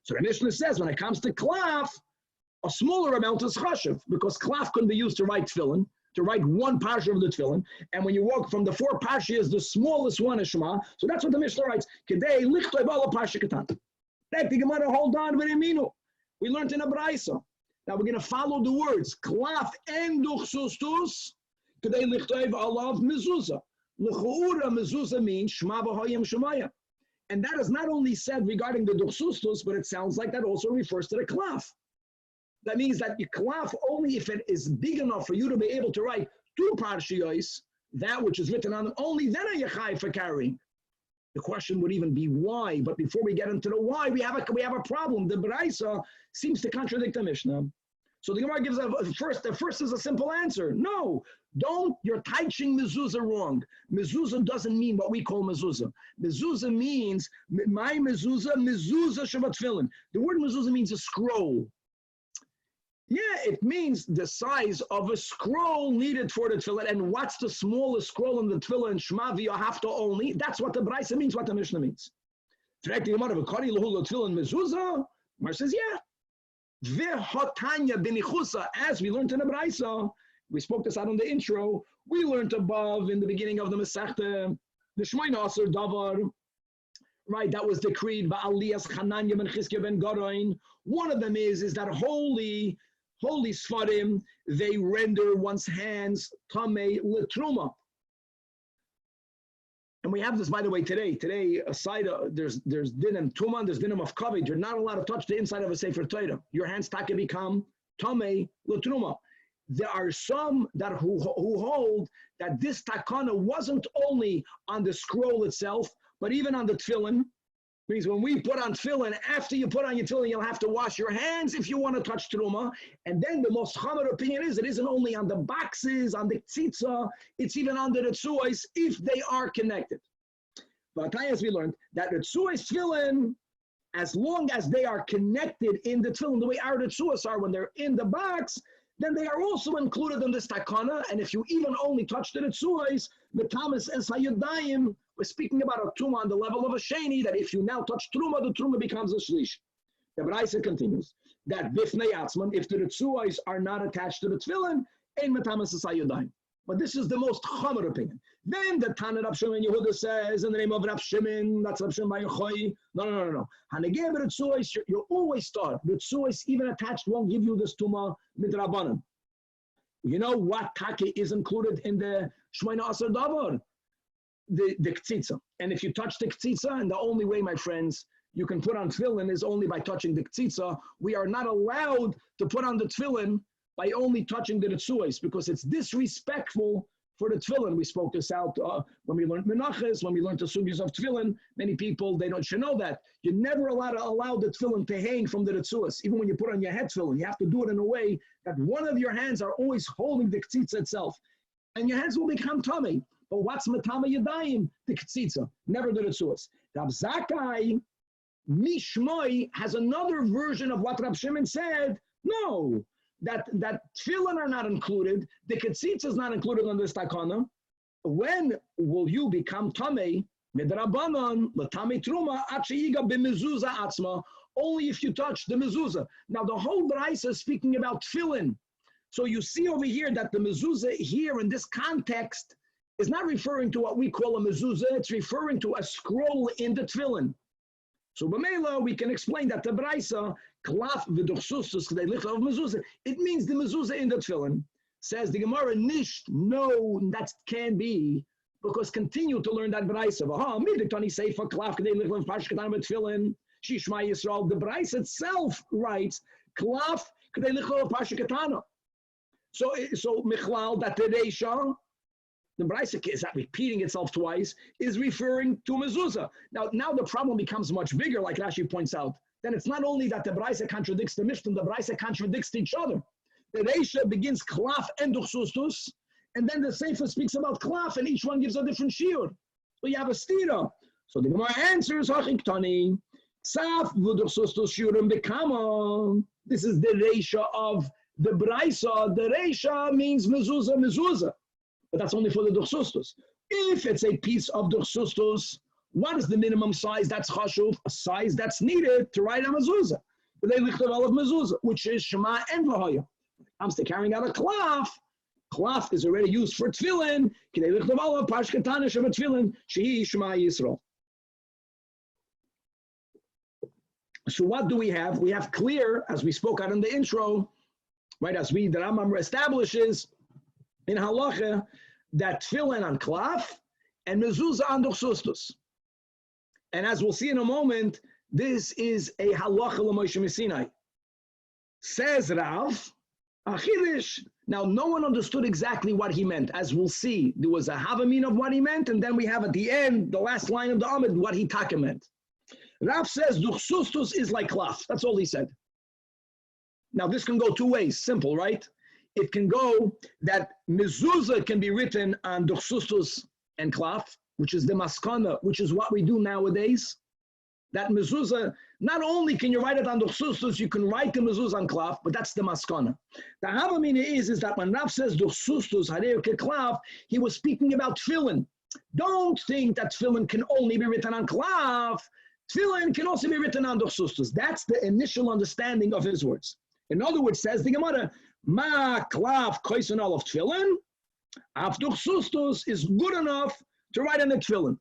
So the Mishnah says when it comes to klaf, a smaller amount is chashiv, because klaf couldn't be used to write tefillin, to write one parsha of the tefillin, and when you walk from the four parshas, the smallest one is Shema. So that's what the Mishnah writes. Kedei lichtoi b'ala parsha katan. That the Gemara hold on with Eminu. We learned in a Braisa. Now we're going to follow the words klaf and duchsustus. Today lichtoi b'alav mezuzah. L'chu'ura mezuzah means Shema v'Hayim Shemaya, and that is not only said regarding the duchsustus, but it sounds like that also refers to the klaf. That means that you klaf only if it is big enough for you to be able to write two parshiyos, that which is written on them, only then are you chayav for carrying. The question would even be why, but before we get into the why, we have a problem. The Braisa seems to contradict the Mishnah. So the Gemara gives the first is a simple answer. No, you're teaching mezuzah wrong. Mezuzah doesn't mean what we call mezuzah. Mezuzah means, my mezuzah Shabbat tefillin. The word mezuzah means a scroll. Yeah, it means the size of a scroll needed for the tefillin. And what's the smallest scroll in the tefillin? Shema v'Yahavta only. That's what the Braisa means, what the Mishnah means. Mar says, yeah. V'hotanya b'nichusa, as we learned in the Braisa, we spoke this out in the intro, we learned above in the beginning of the Masechta, the Shmoyna Asur Davar, right, that was decreed by Aliyah's Hananya ben Chizkiah ben Goroin. One of them is that holy Sfarim, they render one's hands Tamei L'Truma. And we have this, by the way, today. Today, aside, there's dinim tuman, there's dinim of kavod. You're not allowed to touch the inside of a sefer Torah. Your hands can become tamei l'truma. There are some that who hold that this takana wasn't only on the scroll itself, but even on the tefillin. Means when we put on tefillin, after you put on your tefillin, you'll have to wash your hands if you want to touch truma. And then the most common opinion is it isn't only on the boxes, on the tzitza, it's even on the tzuos if they are connected. But as we learned that the tzuos tefillin, as long as they are connected in the tefillin, the way our tzuos are when they're in the box, then they are also included in this takana. And if you even only touch the tzuos, the Thomas es hayadayim, we're speaking about a truma on the level of a sheni, that if you now touch truma, the truma becomes a shlish. The Braisa continues that bifnei atzman, if the tzuos are not attached to the tefillin, ein metamas es hayadayim. But this is the most chomer opinion. Then the Tanach Rab Shimon Yehuda says in the name of Rab Shimon, that's Rab Shimon Bar Yochai. No. Hanegeh b'tzuos, you always start. The tzuos even attached won't give you this tuma midrabanan. You know what take is included in the Shmoina Asar Davar? The ktzitza. And if you touch the ktzitza, and the only way, my friends, you can put on tefillin is only by touching the ktzitza. We are not allowed to put on the tefillin by only touching the tzuos, because it's disrespectful for the tefillin. We spoke this out when we learned menachas, when we learned the sugyas of tefillin. Many people, they should know that. You're never allowed to allow the tefillin to hang from the tzuos. Even when you put on your head tefillin, you have to do it in a way that one of your hands are always holding the ktzitza itself. And your hands will become tummy. But what's matama yadayim? The ktzitza, never the tzuos. Rab Zakkai Mishmoi has another version of what Rab Shimon said. No. That tefillin are not included, the ketzitza is not included on this takana. When will you become tamei midrabanan l'tamei truma achiyiga b'mezuzah atzma? Only if you touch the mezuzah. Now the whole Braisa is speaking about tefillin. So you see over here that the mezuzah here in this context is not referring to what we call a mezuzah. It's referring to a scroll in the tefillin. So b'meila we can explain that the Braisa klaf v'duchsustus k'dei lichta of mezuzah. It means the mezuzah in the tefillin. Says the Gemara, nisht, no, that can be, because continue to learn that Braisa. V'ha midiktani seifa klaf k'dei lichta of parshat katan b'tefillin shishma Yisrael. The Braisa itself writes klaf k'dei lichta of parshat katana. So michlal that the reisha, the Braisa is not repeating itself twice, is referring to mezuzah. Now the problem becomes much bigger, like Rashi points out. Then it's not only that the Braisa contradicts the Mishnah, the Braisa contradicts each other. The Reisha begins klaf and duchsustus, and then the Sefer speaks about klaf, and each one gives a different shiur. So you have a stira. So the Gemara answers, hachiktani, saf v'duchsustus shiurim bekama. This is the Reisha of the Braisa. The Reisha means mezuzah. But that's only for the duchsustus. If it's a piece of duchsustus, what is the minimum size that's chashuv? A size that's needed to write a mezuzah. But they licht of mezuzah, which is shema and v'hoya. When it comes to carrying out a klaf, klaf is already used for tefillin. K'dei licht of olav parshat katana shema tefillin shehi shema Yisrael. So what do we have? We have clear, as we spoke out in the intro, right? As the Rambam establishes in halacha, that tefillin on klaf and mezuzah on duchsustus. And as we'll see in a moment, this is a halacha l'Moshe Messinai. Says Rav, achidish. Now, no one understood exactly what he meant. As we'll see, there was a havamin of what he meant, and then we have at the end, the last line of the Amid, what he taka meant. Rav says duchsustus is like klaf. That's all he said. Now, this can go two ways. Simple, right? It can go that mezuzah can be written on duchsustus and klaf, which is the maskana, which is what we do nowadays. That mezuzah, not only can you write it on duchsustus, you can write the mezuzah on klaf, but that's the maskana. The havamina is that when Rav says duchsustus hareu keklaf, he was speaking about tefillin. Don't think that tefillin can only be written on klaf. Tefillin can also be written on duchsustus. That's the initial understanding of his words. In other words, says the Gemara, ma klaf koisen of tefillin, af duchsustus is good enough to write on the tefillin.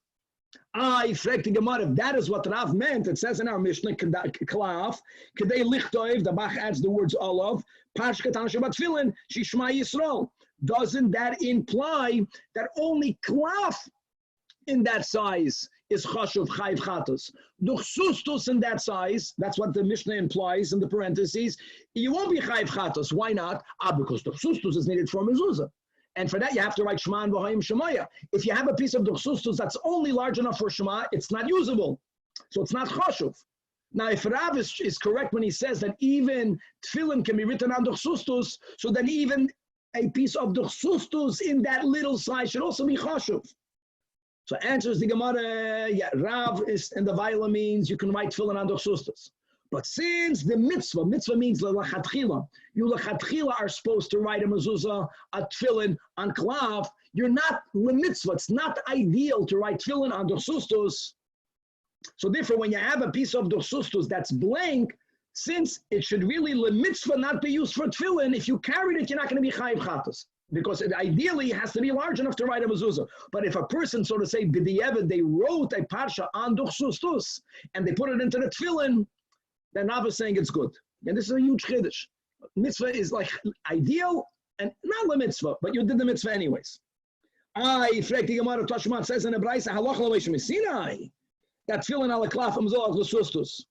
I fragt the Gemara, if that is what Rav meant, it says in our Mishnah, Klaf, Kedei Lichtoiv, the Bach adds the words Olav, Pashkat Shabbat Tefillin, Shishma Yisrael. Doesn't that imply that only Klaf in that size is Chashuv Chayv Chatos? Duchsustus in that size, that's what the Mishnah implies in the parentheses, you won't be Chayv Chatos. Why not? Because Duchsustus is needed for Mezuzah. And for that, you have to write Shema and V'hayim Shemaya. If you have a piece of Duchsustus that's only large enough for Shema, it's not usable. So it's not Chashuv. Now, if Rav is correct when he says that even Tefillin can be written on Duchsustus, so then even a piece of Duchsustus in that little size should also be Chashuv. So answers the Gemara, yeah, Rav is in the Vayla means you can write Tefillin on Duchsustus. But since the mitzvah means lachatchila, you lachatchila are supposed to write a mezuzah, a tefillin on klav. You're not lemitzvah. It's not ideal to write tefillin on duchsustus. So therefore, when you have a piece of duchsustus that's blank, since it should really lemitzvah not be used for tefillin, if you carried it, you're not going to be chayiv chatos. Because it ideally has to be large enough to write a mezuzah. But if a person, so to say, b'di'evet, they wrote a parsha on duchsustus and they put it into the tefillin, then Rav is saying it's good. And this is a huge chiddush. Mitzvah is like ideal and not the mitzvah, but you did the mitzvah anyways. Frek the Gemara Tashmat says in the Braisa, Halach l'meishim Sinai, that tefillin ala klaf amzol l'sustus.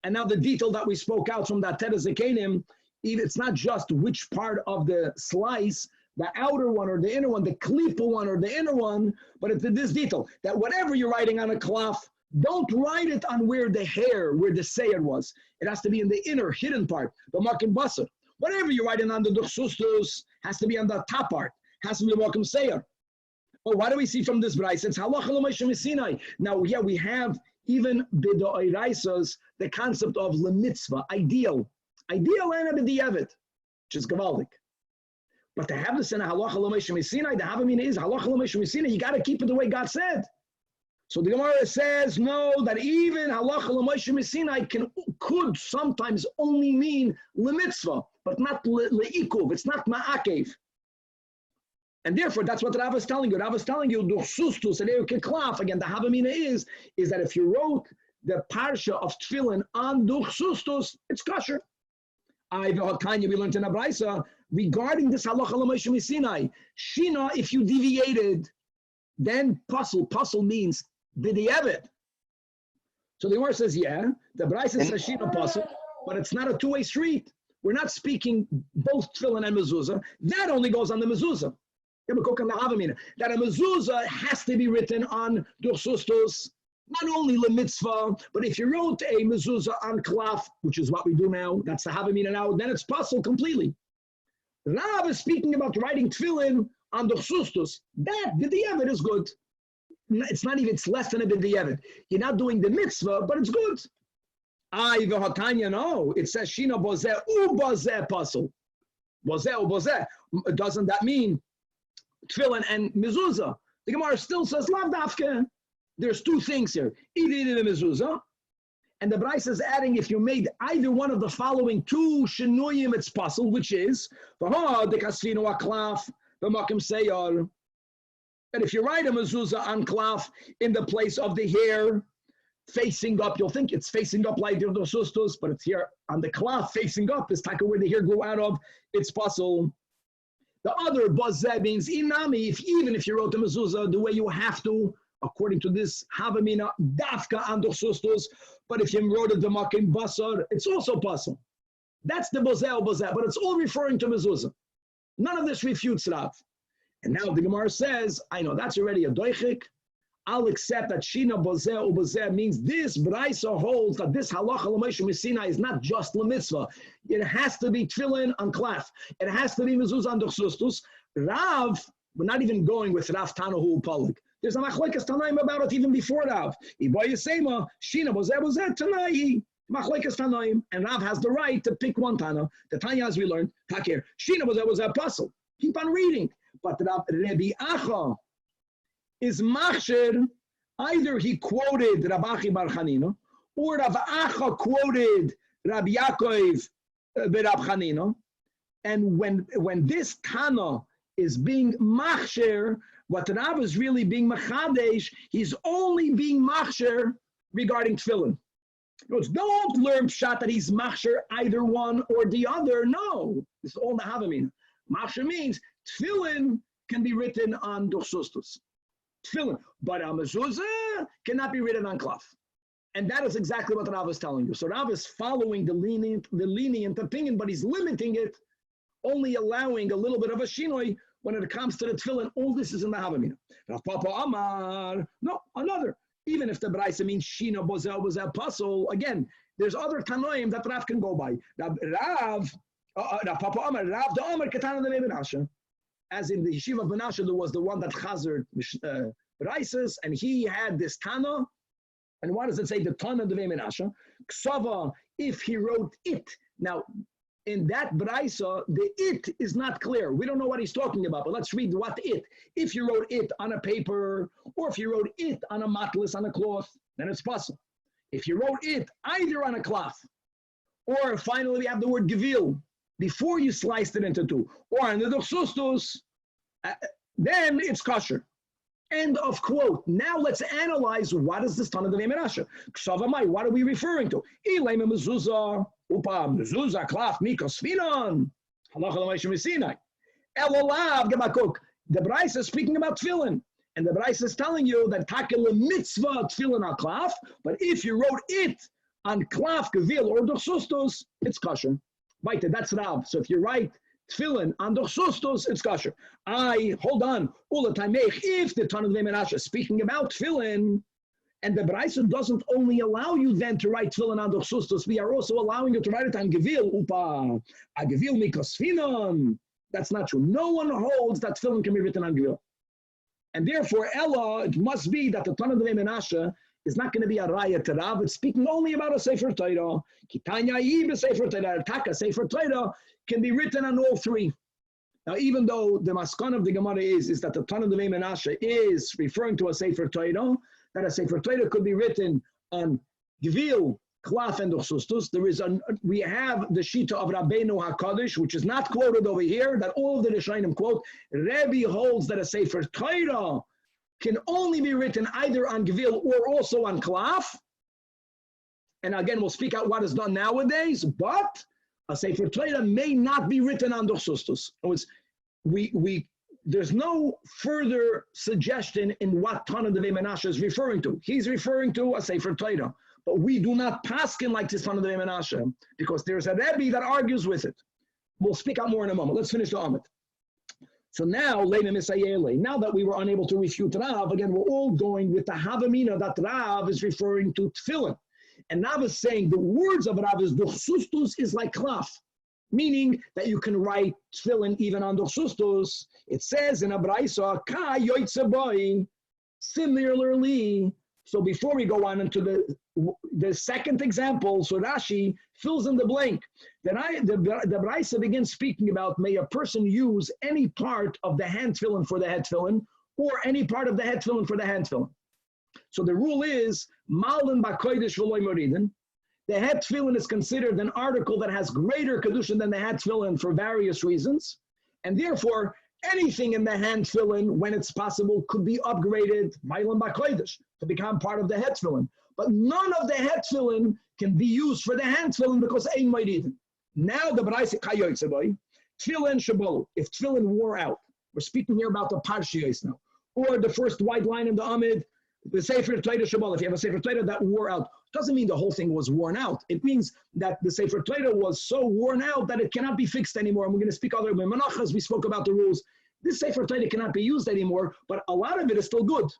And now the detail that we spoke out from that Teres Zekenim, it's not just which part of the slice, the outer one or the inner one, the klipa one or the inner one, but it's this detail, that whatever you're writing on a klaf, don't write it on where the hair, where the seir was. It has to be in the inner, hidden part, the makim basar. Whatever you're writing on the duchsustus has to be on the top part, has to be the makim seir. Oh, why do we see from this brayse? It's halacha l'meishim Sinai. Now, yeah, we have even b'do'iraisas the concept of lemitzvah, ideal and a b'di'evet, which is gavaldik. But to have this in a halacha l'meishim Sinai, the havamina is halacha l'meishim Sinai. You got to keep it the way God said. So the Gemara says, no, that even halacha l'meishim Sinai could sometimes only mean lemitzvah, but not le'ikuv. It's not ma'akev. And therefore, that's what Rav is telling you. Rav is telling you, duchsustus, again, the havamina is that if you wrote the parsha of tefillin on duchsustus, it's kosher. We learned in Abraisa regarding this halacha l'meishim Sinai. Shina, if you deviated, then puzzle means b'di'evet. So the Gemara says, yeah, the Braisa says Shina puzzle, but it's not a two-way street. We're not speaking both tefillin and mezuzah. That only goes on the mezuzah. That a mezuzah has to be written on duchsustus, not only lemitzvah, but if you wrote a mezuzah on klaf, which is what we do now, that's the havamina now, then it's puzzle completely. Rav is speaking about writing tefillin on duchsustus. That b'di'evet is good. It's not even, it's less than a b'di'evet. You're not doing the mitzvah, but it's good. No, it says shina bozeh u-bozeh puzzle. Bozeh u-bozeh. Doesn't that mean tefillin and mezuzah? The Gemara still says lav dafke. There's two things here. Either the mezuzah, and the Braisa is adding if you made either one of the following two shenuyim, it's puzzle, which is the kasfinu aklaf, the makim seyar. And if you write a mezuzah on klaf in the place of the hair facing up, you'll think it's facing up like the duchsustus, but it's here on the klaf facing up, is taka where the hair grew out of, it's puzzle. The other bazeh means inami, even if you wrote the mezuzah the way you have to, according to this havamina dafka and duchsustus, but if you wrote it the makim basar, it's also puzzle. That's the bazeh, but it's all referring to mezuzah. None of this refutes Rav. And now the Gemara says, I know that's already a doichik. I'll accept that shina bozeh means this braisa holds that this halacha l'meishim Sinai is not just lemitzvah. It has to be tefillin on klaf. It has to be mezuzah on duchsustus. Rav, we're not even going with Rav Tanahu Palik. There's a machlekes tanaim about it even before Rav. Ibayisema shina bozeh tanai machlekes tanaim, and Rav has the right to pick one tana. The tanya, as we learned, takir shina bozeh puzzle. Keep on reading. But Rabbi Acha is machsher, either he quoted Rabachi Bar Chanina, or Rav Acha quoted Rabbi Yaakov Berab Chanina. And when this Tana is being machsher, What the Rav is really being machadesh, he's only being machsher regarding tefillin. Don't learn pshat that he's machsher either one or the other. No, it's all the havamina. Machsher means tefillin can be written on duchsustus. Tefillin, but a mezuzah cannot be written on cloth. And that is exactly what Rav is telling you. So Rav is following the lenient opinion, but he's limiting it, only allowing a little bit of a shinoi when it comes to the tefillin. All this is in the havamina. Rav Papa Amar, no, another. Even if the Braisa means Shina was a puzzle, again, there's other Tanoim that Rav can go by. Rav Papa Amar, Rav the Amar Katana the Menashe. As in the Yeshiva of Menashe, there was the one that chazered Braisas, and he had this Tana. And what does it say? The Tana the Menashe. Ksava, if he wrote it. Now, in that Braisa, the it is not clear. We don't know what he's talking about, but let's read what it. If you wrote it on a paper, or if you wrote it on a matlis, on a cloth, then it's possible. If you wrote it either on a cloth, or finally we have the word gevil, before you sliced it into two, or on the duchsustus, then it's kosher. End of quote. Now let's analyze what is this Tana of the Menashe. Ksavamai, what are we referring to? Ilaim mezuzah. Upa mezuzah klaf mikos finon halacha l'maishem Sinai. Elolav gemakuk. The Braisa is speaking about tefillin, and the Braisa is telling you that takel mitzvah tefillin al klaf. But if you wrote it on klaf gevil or duchsustus, it's kosher. Right, that's Rav. So if you write tefillin on duchsustus, it's kosher. Hold on. If the Tana of the Menashe is speaking about tefillin, and the Braisa doesn't only allow you then to write tefillin on duchsustus, we are also allowing you to write it on gevil. Upa, a gevil mikos finon. That's not true. No one holds that tefillin can be written on gevil. And therefore, Ella, it must be that the Tana of the Menashe is not going to be a raya to Rav. It's speaking only about a Sefer Torah. Kitanya Yiv Sefer Torah, Taka Sefer Torah can be written on all three. Now, even though the maskan of the Gemara is that the Tanach of Menashe is referring to a Sefer Torah, that a Sefer Torah could be written on Gvil, Klaf, and Duchsustus. We have the Shita of Rabbeinu HaKadosh, which is not quoted over here, that all of the Rishonim quote. Rebbe holds that a Sefer Torah can only be written either on Gvil or also on Klaf. And again, we'll speak out what is done nowadays, but a Sefer Torah may not be written on Duchsustus. There's no further suggestion in what Tanach of Menashe is referring to. He's referring to a Sefer Torah, but we do not paskin like this Tanach of Menashe because there's a Rebbe that argues with it. We'll speak out more in a moment. Let's finish the Amid. So now, now that we were unable to refute Rav, again, we're all going with the Havamina that Rav is referring to tefillin. And Rav is saying the words of Rav is duchsustus is like klaf, meaning that you can write tefillin even on duchsustus. It says in a Braisa, ka yoitze boi, similarly. So before we go on into the second example, so Rashi fills in the blank. Then the Braisa begins speaking about, may a person use any part of the hand tefillin for the head tefillin, or any part of the head tefillin for the hand tefillin. So the rule is, malin ba'kodesh v'loy moridin. The head tefillin is considered an article that has greater kedusha than the head tefillin for various reasons, and therefore anything in the hand tefillin, when it's possible, could be upgraded malin ba'kodesh to become part of the head tefillin. But none of the head tefillin can be used for the hand tefillin because ein moridin. Now the Braisa kayotze boy tefillin shabolu. If tefillin wore out, we're speaking here about the parshiyos now, or the first white line in the Amid. The Sefer Torah Shabbat, if you have a Sefer Torah that wore out, doesn't mean the whole thing was worn out. It means that the Sefer Torah was so worn out that it cannot be fixed anymore. And we're going to speak other Menachas, we spoke about the rules. This Sefer Torah cannot be used anymore, but a lot of it is still good.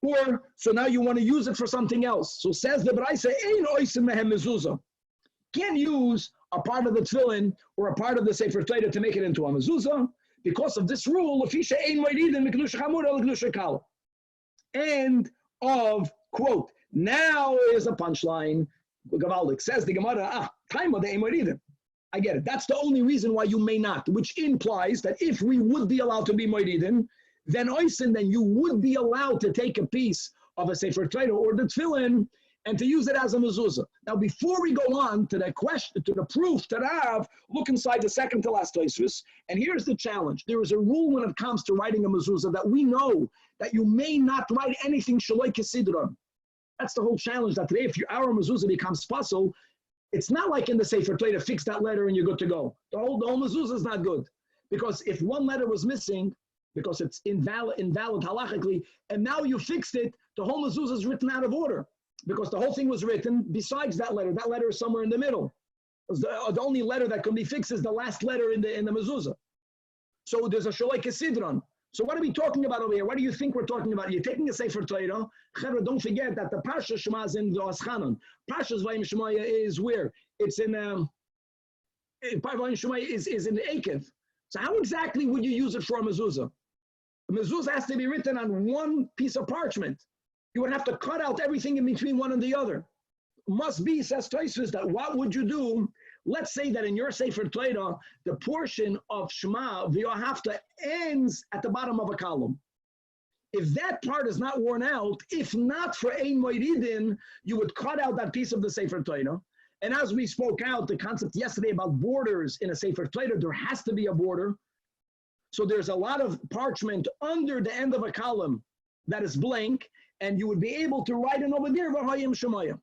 Or, so now you want to use it for something else. So says the Braisa, ein oisim mehem mezuzah. Can't use a part of the tefillin or a part of the Sefer Torah to make it into a mezuzah. Because of this rule, lefisha ein moedidin mikdush chamura l'kdush kala. End of quote. Now is a punchline. Gavaldik says the Gemara, time of the Emoridin. I get it. That's the only reason why you may not, which implies that if we would be allowed to be Moridin, then you would be allowed to take a piece of a Sefer Torah or the Tefillin and to use it as a mezuzah. Now, before we go on to the question, to the proof that I have, look inside the second to last Tosfos, and here's the challenge. There is a rule when it comes to writing a mezuzah that we know that you may not write anything shaloi kesidron. That's the whole challenge, that today, if our mezuzah becomes puzzle, it's not like in the Sefer Torah, fix that letter and you're good to go. The whole mezuzah is not good. Because if one letter was missing, because it's invalid halachically, and now you fixed it, the whole mezuzah is written out of order. Because the whole thing was written besides that letter. That letter is somewhere in the middle. The only letter that can be fixed is the last letter in the mezuzah. So there's a shaloi kesidron. So what are we talking about over here? What do you think we're talking about? You're taking a Sefer Torah. Don't forget that the Parsha Shema is in the Aschanon. Parsha's Vayim Shemaya is where? It's in Vayim Shemaya is in the Akev. So how exactly would you use it for a mezuzah? A mezuzah has to be written on one piece of parchment. You would have to cut out everything in between one and the other. Must be, says Tosfos, that what would you do? Let's say that in your Sefer Torah, the portion of Shema v'yohavta ends at the bottom of a column. If that part is not worn out, if not for ein moiridin, you would cut out that piece of the Sefer Torah. And as we spoke out the concept yesterday about borders in a Sefer Torah, there has to be a border. So there's a lot of parchment under the end of a column that is blank, and you would be able to write it over there, V'hayim Shemaya.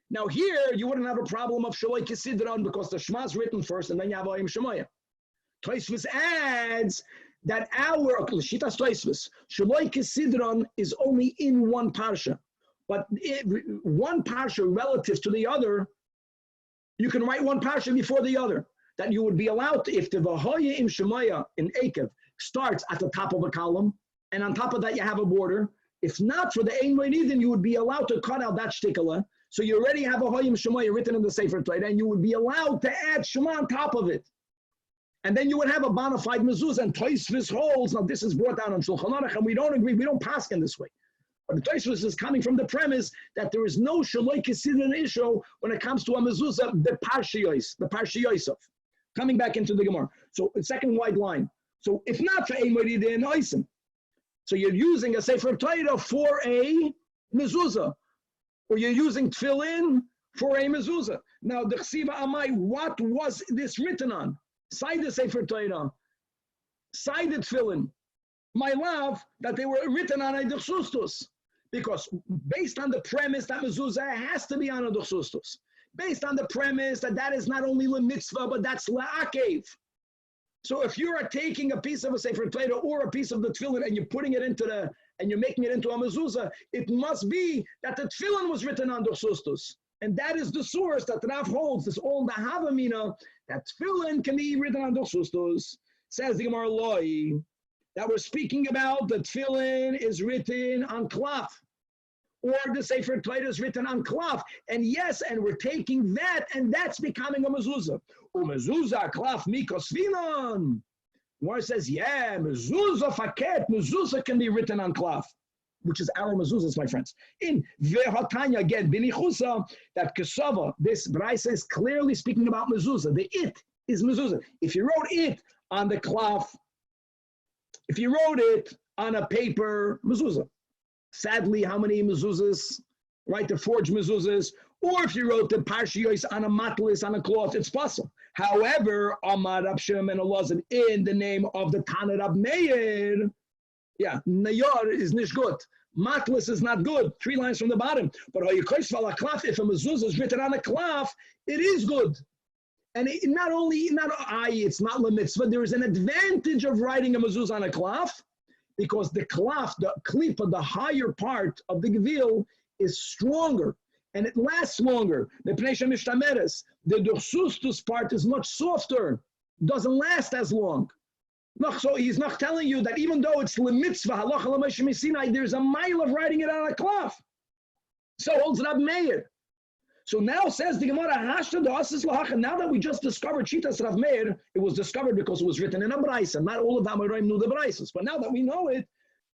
Now here, you wouldn't have a problem of Shaloi Kesidron because the Shema is written first, and then you have V'hayim Shemaya. Tosfos adds that our, Shitas Tosfos, Shaloi Kesidron is only in one parsha. But one parsha relative to the other, you can write one parsha before the other. That you would be allowed to, if the V'hayim Shemaya in Akev starts at the top of a column, and on top of that you have a border. If not for the Ein Moedin, you would be allowed to cut out that shtikala. So you already have a V'hayim Shemaya written in the Sefer Torah, and you would be allowed to add Shema on top of it. And then you would have a bona fide mezuzah, and Tosfos holds, now this is brought down on Shulchan Aruch, and we don't agree, we don't pass in this way. But the Tosfos is coming from the premise that there is no Shaloi Kesidron issue when it comes to a mezuzah, the Parsha Yosef. Coming back into the Gemara. So the second wide line. So if not for Ein Moedin Oisim, so you're using a Sefer Torah for a mezuzah, or you're using tefillin for a mezuzah. Now the Chsiva Amai, what was this written on? Side the Sefer Torah, side the tefillin. My love, that they were written on a dechsustus, because based on the premise that mezuzah has to be on a dechsustus, based on the premise that that is not only le mitzvah, but that's la'akev. So if you are taking a piece of a Sefer Torah or a piece of the tefillin and you're putting it into and you're making it into a mezuzah, it must be that the tefillin was written on dechsustus. And that is the source that Rav holds, this all the Havamina, that tefillin can be written on dechsustus. Says the Gemara Loi, that we're speaking about, the tefillin is written on cloth, or the Sefer Torah is written on cloth. And yes, and we're taking that, and that's becoming a mezuzah. Mezuzah, cloth, mikos finon. One says, yeah, mezuzah faket, mezuzah can be written on cloth, which is our mezuzahs, my friends. In Vehatanya, again, binichusa, that kesava, this brayso is clearly speaking about mezuzah. The it is mezuzah. If you wrote it on the cloth, if you wrote it on a paper, mezuzah. Sadly, how many mezuzahs, right, the forged mezuzahs, or if you wrote the parshiyos on a matlis, on a cloth, it's possible. However, Amar Rab Shimon and Elazar, in the name of the Tanach Rab Meir, yeah, Nayar is nicht good. Matlis is not good. 3 lines from the bottom. But if a mezuzah is written on a cloth, it is good. And it's not le mitzvah. There is an advantage of writing a mezuzah on a cloth, because the cloth, the klipa, the higher part of the gevil is stronger and it lasts longer. The dechsustus part is much softer, doesn't last as long. So he's not telling you that even though it's le mitzvah, halacha l'moshe misinai, there's a mile of writing it on a cloth. So holds Rab Meir. So now says the Gemara, now that we just discovered Shitas Rav Meir, it was discovered because it was written in a brayso. Not all of the Amoraim knew the braysos. But now that we know it,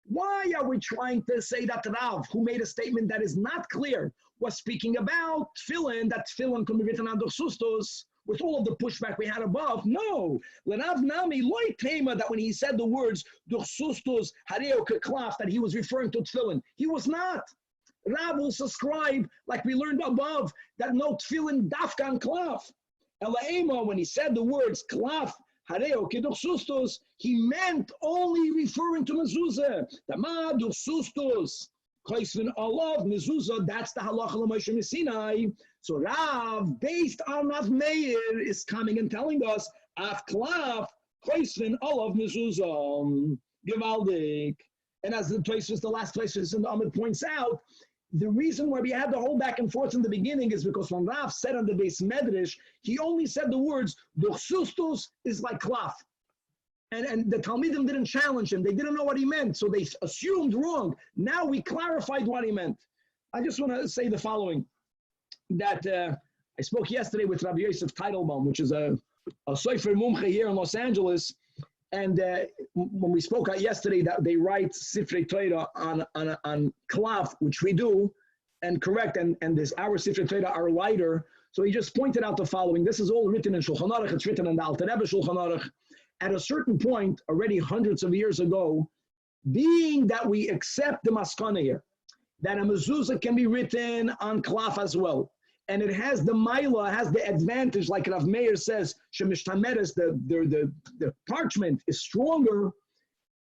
why are we trying to say that Rav, who made a statement that is not clear, was speaking about tefillin, that tefillin can be written on dechsustos, with all of the pushback we had above? No. L'Rav Nami loy tema, that when he said the words dechsustos hareo keklaf, that he was referring to tefillin. He was not. Rav will subscribe, like we learned above, that no tefillin dafkan klaf. Elyahu, when he said the words klaf, hareo kiduch sustos, he meant only referring to mezuzah. The ma duch sustos, kaisvin alav mezuzah. That's the halacha l'Moshe Sinai. So Rav, based on Rav Meir, is coming and telling us af klaf kaisvin alav mezuzah gewaldik. And as the last place in the Amid points out, the reason why we had the whole back and forth in the beginning is because when Rav said on the base Midrash, he only said the words, Duchsustus is like klaf. And the Talmudim didn't challenge him. They didn't know what he meant, so they assumed wrong. Now we clarified what he meant. I just want to say the following, that I spoke yesterday with Rabbi Yosef Teitelbaum, which is a Sofer Mumche here in Los Angeles. And when we spoke out yesterday, that they write Sifrei Torah on klaf, which we do, and correct, and this our Sifrei Torah are lighter. So he just pointed out the following. This is all written in Shulchan Aruch. It's written in the Alter Rebbe Shulchan Aruch. At a certain point, already hundreds of years ago, being that we accept the maskana here, that a mezuzah can be written on klaf as well. And it has the maila, has the advantage, like Rav Meir says, shemishtameres, the parchment is stronger,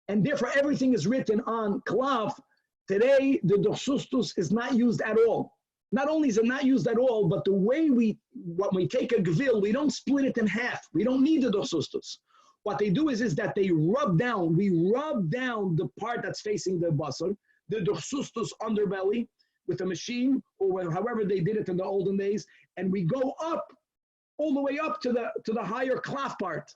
and therefore everything is written on klaf. Today, the dochsustus is not used at all. Not only is it not used at all, but the way when we take a gvil, we don't split it in half. We don't need the dochsustus. What they do is that we rub down the part that's facing the basar, the dochsustus underbelly, with a machine, or however they did it in the olden days, and we go up, all the way up to the higher klaf part.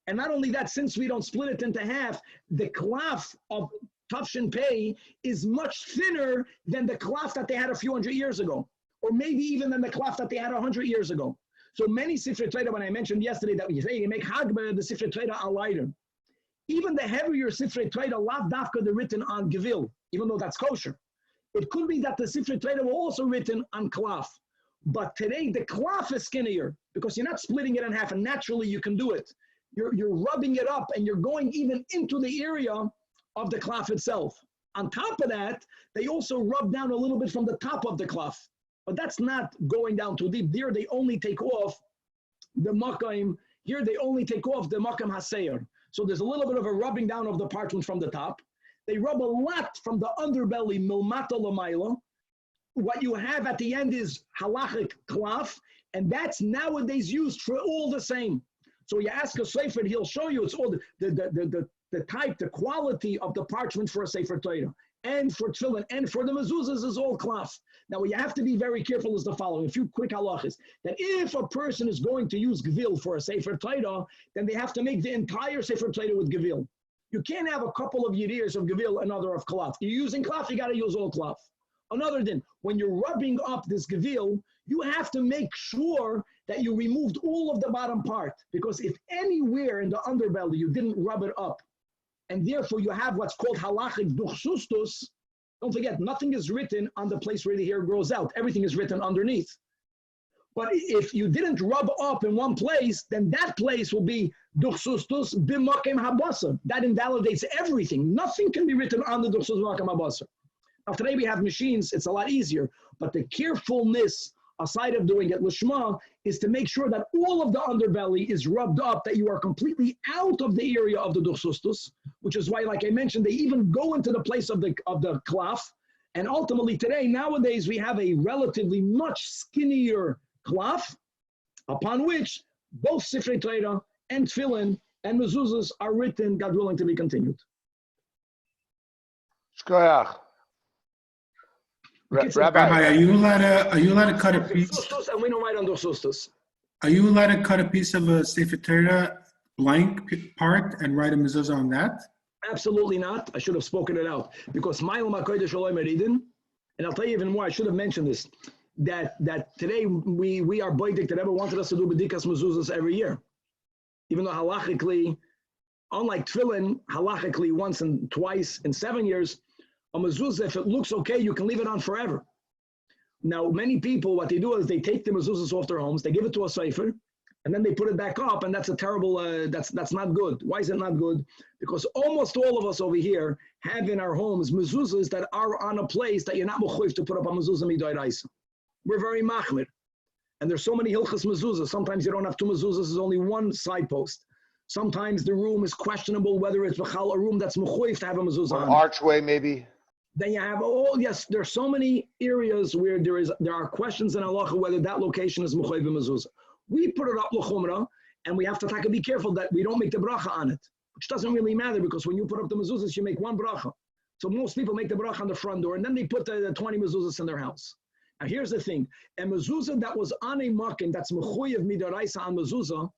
And not only that, since we don't split it into half, the klaf of Tafshin Pei is much thinner than the klaf that they had a few hundred years ago, or maybe even than the klaf that they had 100 years ago. So many Sifrei Torah, when I mentioned yesterday that we say you make Hagba, the Sifrei Torah are lighter. Even the heavier Sifrei Torah, lav dafka, they're written on gevil, even though that's kosher. It could be that the Sifrei Torah were also written on klaf. But today, the klaf is skinnier because you're not splitting it in half, and naturally you can do it. You're rubbing it up, and you're going even into the area of the klaf itself. On top of that, they also rub down a little bit from the top of the klaf. But that's not going down too deep. There, they only take off the makam. Here, they only take off the makam haseir. So there's a little bit of a rubbing down of the parchment from the top. They rub a lot from the underbelly, milmata lamayla. What you have at the end is halachic klaf, and that's nowadays used for all the same. So you ask a sefer, he'll show you it's all the type, the quality of the parchment for a sefer Torah, and for tefillin, and for the mezuzahs is all klaf. Now what you have to be very careful is the following, a few quick halachas, that if a person is going to use gevil for a sefer Torah, then they have to make the entire sefer Torah with gevil. You can't have a couple of years of gevil, another of klaf. You're using klaf, you got to use all klaf. Another thing, when you're rubbing up this gevil, you have to make sure that you removed all of the bottom part, because if anywhere in the underbelly you didn't rub it up, and therefore you have what's called halachic duchsustus, don't forget, nothing is written on the place where the hair grows out. Everything is written underneath. But if you didn't rub up in one place, then that place will be duchsustus b'makem habasa. That invalidates everything. Nothing can be written on the duchsustus b'makem habasa. Now today we have machines, it's a lot easier, but the carefulness, aside of doing it lishma, is to make sure that all of the underbelly is rubbed up, that you are completely out of the area of the duchsustus, which is why, like I mentioned, they even go into the place of the klaf. And ultimately today, nowadays, we have a relatively much skinnier klaf, upon which both Sifrei Torah and Tefillin and mezuzahs are written, God willing, to be continued. Shkoyach. Rabbi, are you allowed to cut a piece? And we don't write on duchsustus. Are you allowed to cut a piece of a Sefer Torah blank part and write a mezuzah on that? Absolutely not. I should have spoken it out, because Ma'il Makodesh Shalom Eridin, and I'll tell you even more, I should have mentioned this, that today we are boidik that ever wanted us to do bedikas mezuzahs every year. Even though halachically, unlike tefillin, halachically once and twice in 7 years, a mezuzah, if it looks okay, you can leave it on forever. Now, many people, what they do is they take the mezuzahs off their homes, they give it to a sefer, and then they put it back up, and that's a terrible, that's not good. Why is it not good? Because almost all of us over here have in our homes mezuzahs that are on a place that you're not mechuyev to put up a mezuzah midoraisa. We're very machmir. And there's so many hilchas mezuzahs. Sometimes you don't have two mezuzahs, there's only one side post. Sometimes the room is questionable whether it's a room that's mechuyev to have a mezuzah on. Archway, maybe. Then you have, yes, there's so many areas where there are questions in halacha whether that location is mechuyev mezuzah. We put it up l'chumrah, and we have to be careful that we don't make the bracha on it, which doesn't really matter because when you put up the mezuzahs, you make one bracha. So most people make the bracha on the front door, and then they put the 20 mezuzahs in their house. Now here's the thing: a mezuzah that was on a makom that's mechuyev midoraisa on mezuzah.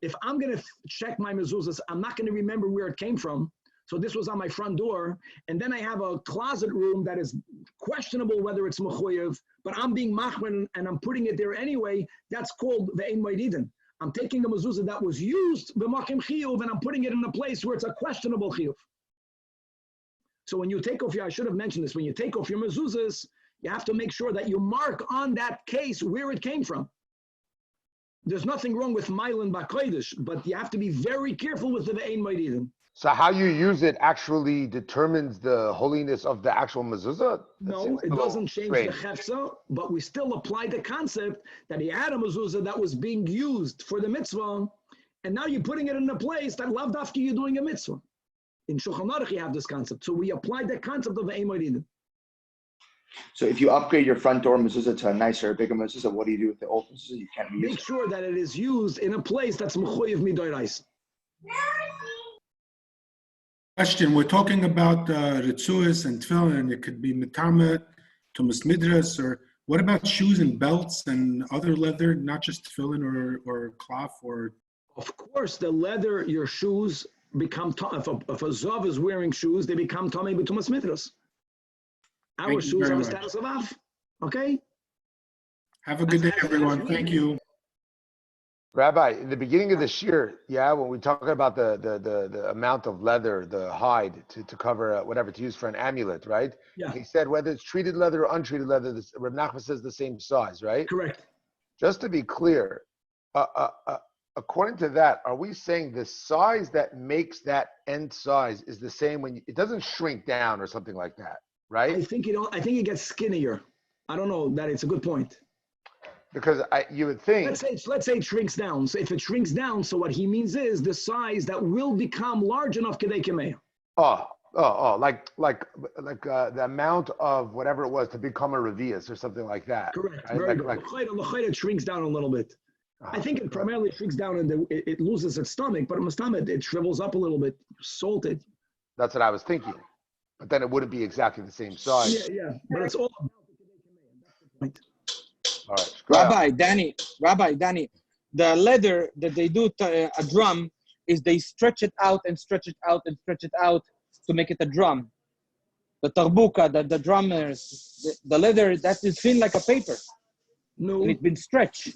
If I'm going to check my mezuzahs, I'm not going to remember where it came from. So this was on my front door, and then I have a closet room that is questionable whether it's mechuyev, but I'm being machmir and I'm putting it there anyway. That's called the ein moedidin. I'm taking the mezuzah that was used b'makom chiyuv and I'm putting it in a place where it's a questionable chiyuv. So when you take off I should have mentioned this. When you take off your mezuzahs, you have to make sure that you mark on that case where it came from. There's nothing wrong with Mailan Bakoidish, but you have to be very careful with the ein moedidin. So how you use it actually determines the holiness of the actual mezuzah? No, it doesn't change the chefza, but we still apply the concept that he had a mezuzah that was being used for the mitzvah, and now you're putting it in a place that lav dafki you're doing a mitzvah. In Shulchan Aruch you have this concept. So we applied the concept of the ein moedidin. So if you upgrade your front door mezuzah to a nicer, bigger mezuzah, what do you do with the old mezuzah? You can't reuse it. Make sure that it is used in a place that's mechuyev midoraisa. Question, we're talking about ritzuas and tefillin, and it could be metamet, tumas midrash, or what about shoes and belts and other leather, not just tefillin or cloth or... Of course, the leather, your shoes become, if a zav is wearing shoes, they become tamei b'tumas midrash. Our shoes are the status of av. Okay? Have a good day, everyone. Thank you. Rabbi, in the beginning of the shiur, when we talk about the amount of leather, the hide to cover whatever to use for an amulet, right? Yeah. He said whether it's treated leather or untreated leather, Reb Nachman says the same size, right? Correct. Just to be clear, according to that, are we saying the size that makes that end size is the same when it doesn't shrink down or something like that, right? I think it gets skinnier. I don't know. That it's a good point. Because you would think. Let's say it shrinks down. So if it shrinks down, so what he means is the size that will become large enough kedei kameya. Like the amount of whatever it was to become a revius or something like that. Correct. Right? Very good. It shrinks down a little bit. I think it primarily shrinks down and it loses its stomach, but in the stomach it shrivels up a little bit, salted. That's what I was thinking. But then it wouldn't be exactly the same size. Yeah. But it's all about the kedei kameya. That's the point. All right. Rabbi Danny, the leather that they do to a drum is they stretch it out and stretch it out and stretch it out to make it a drum. The tarbuka, the drummers, the leather that is thin like a paper. No. And it's been stretched.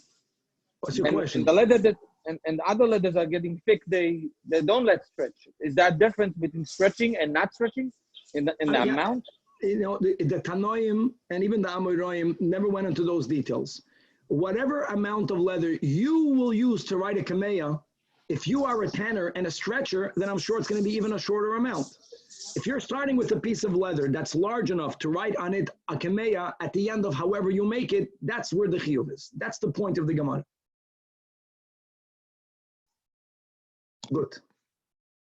What's your question? And the leather that and other leathers are getting thick. They don't let stretch. Is that difference between stretching and not stretching in the amount? You know, the Tanoim and even the Amoraim never went into those details. Whatever amount of leather you will use to write a kameya, if you are a tanner and a stretcher, then I'm sure it's going to be even a shorter amount. If you're starting with a piece of leather that's large enough to write on it a kameya at the end of however you make it, that's where the chiyuv is. That's the point of the Gemara. Good.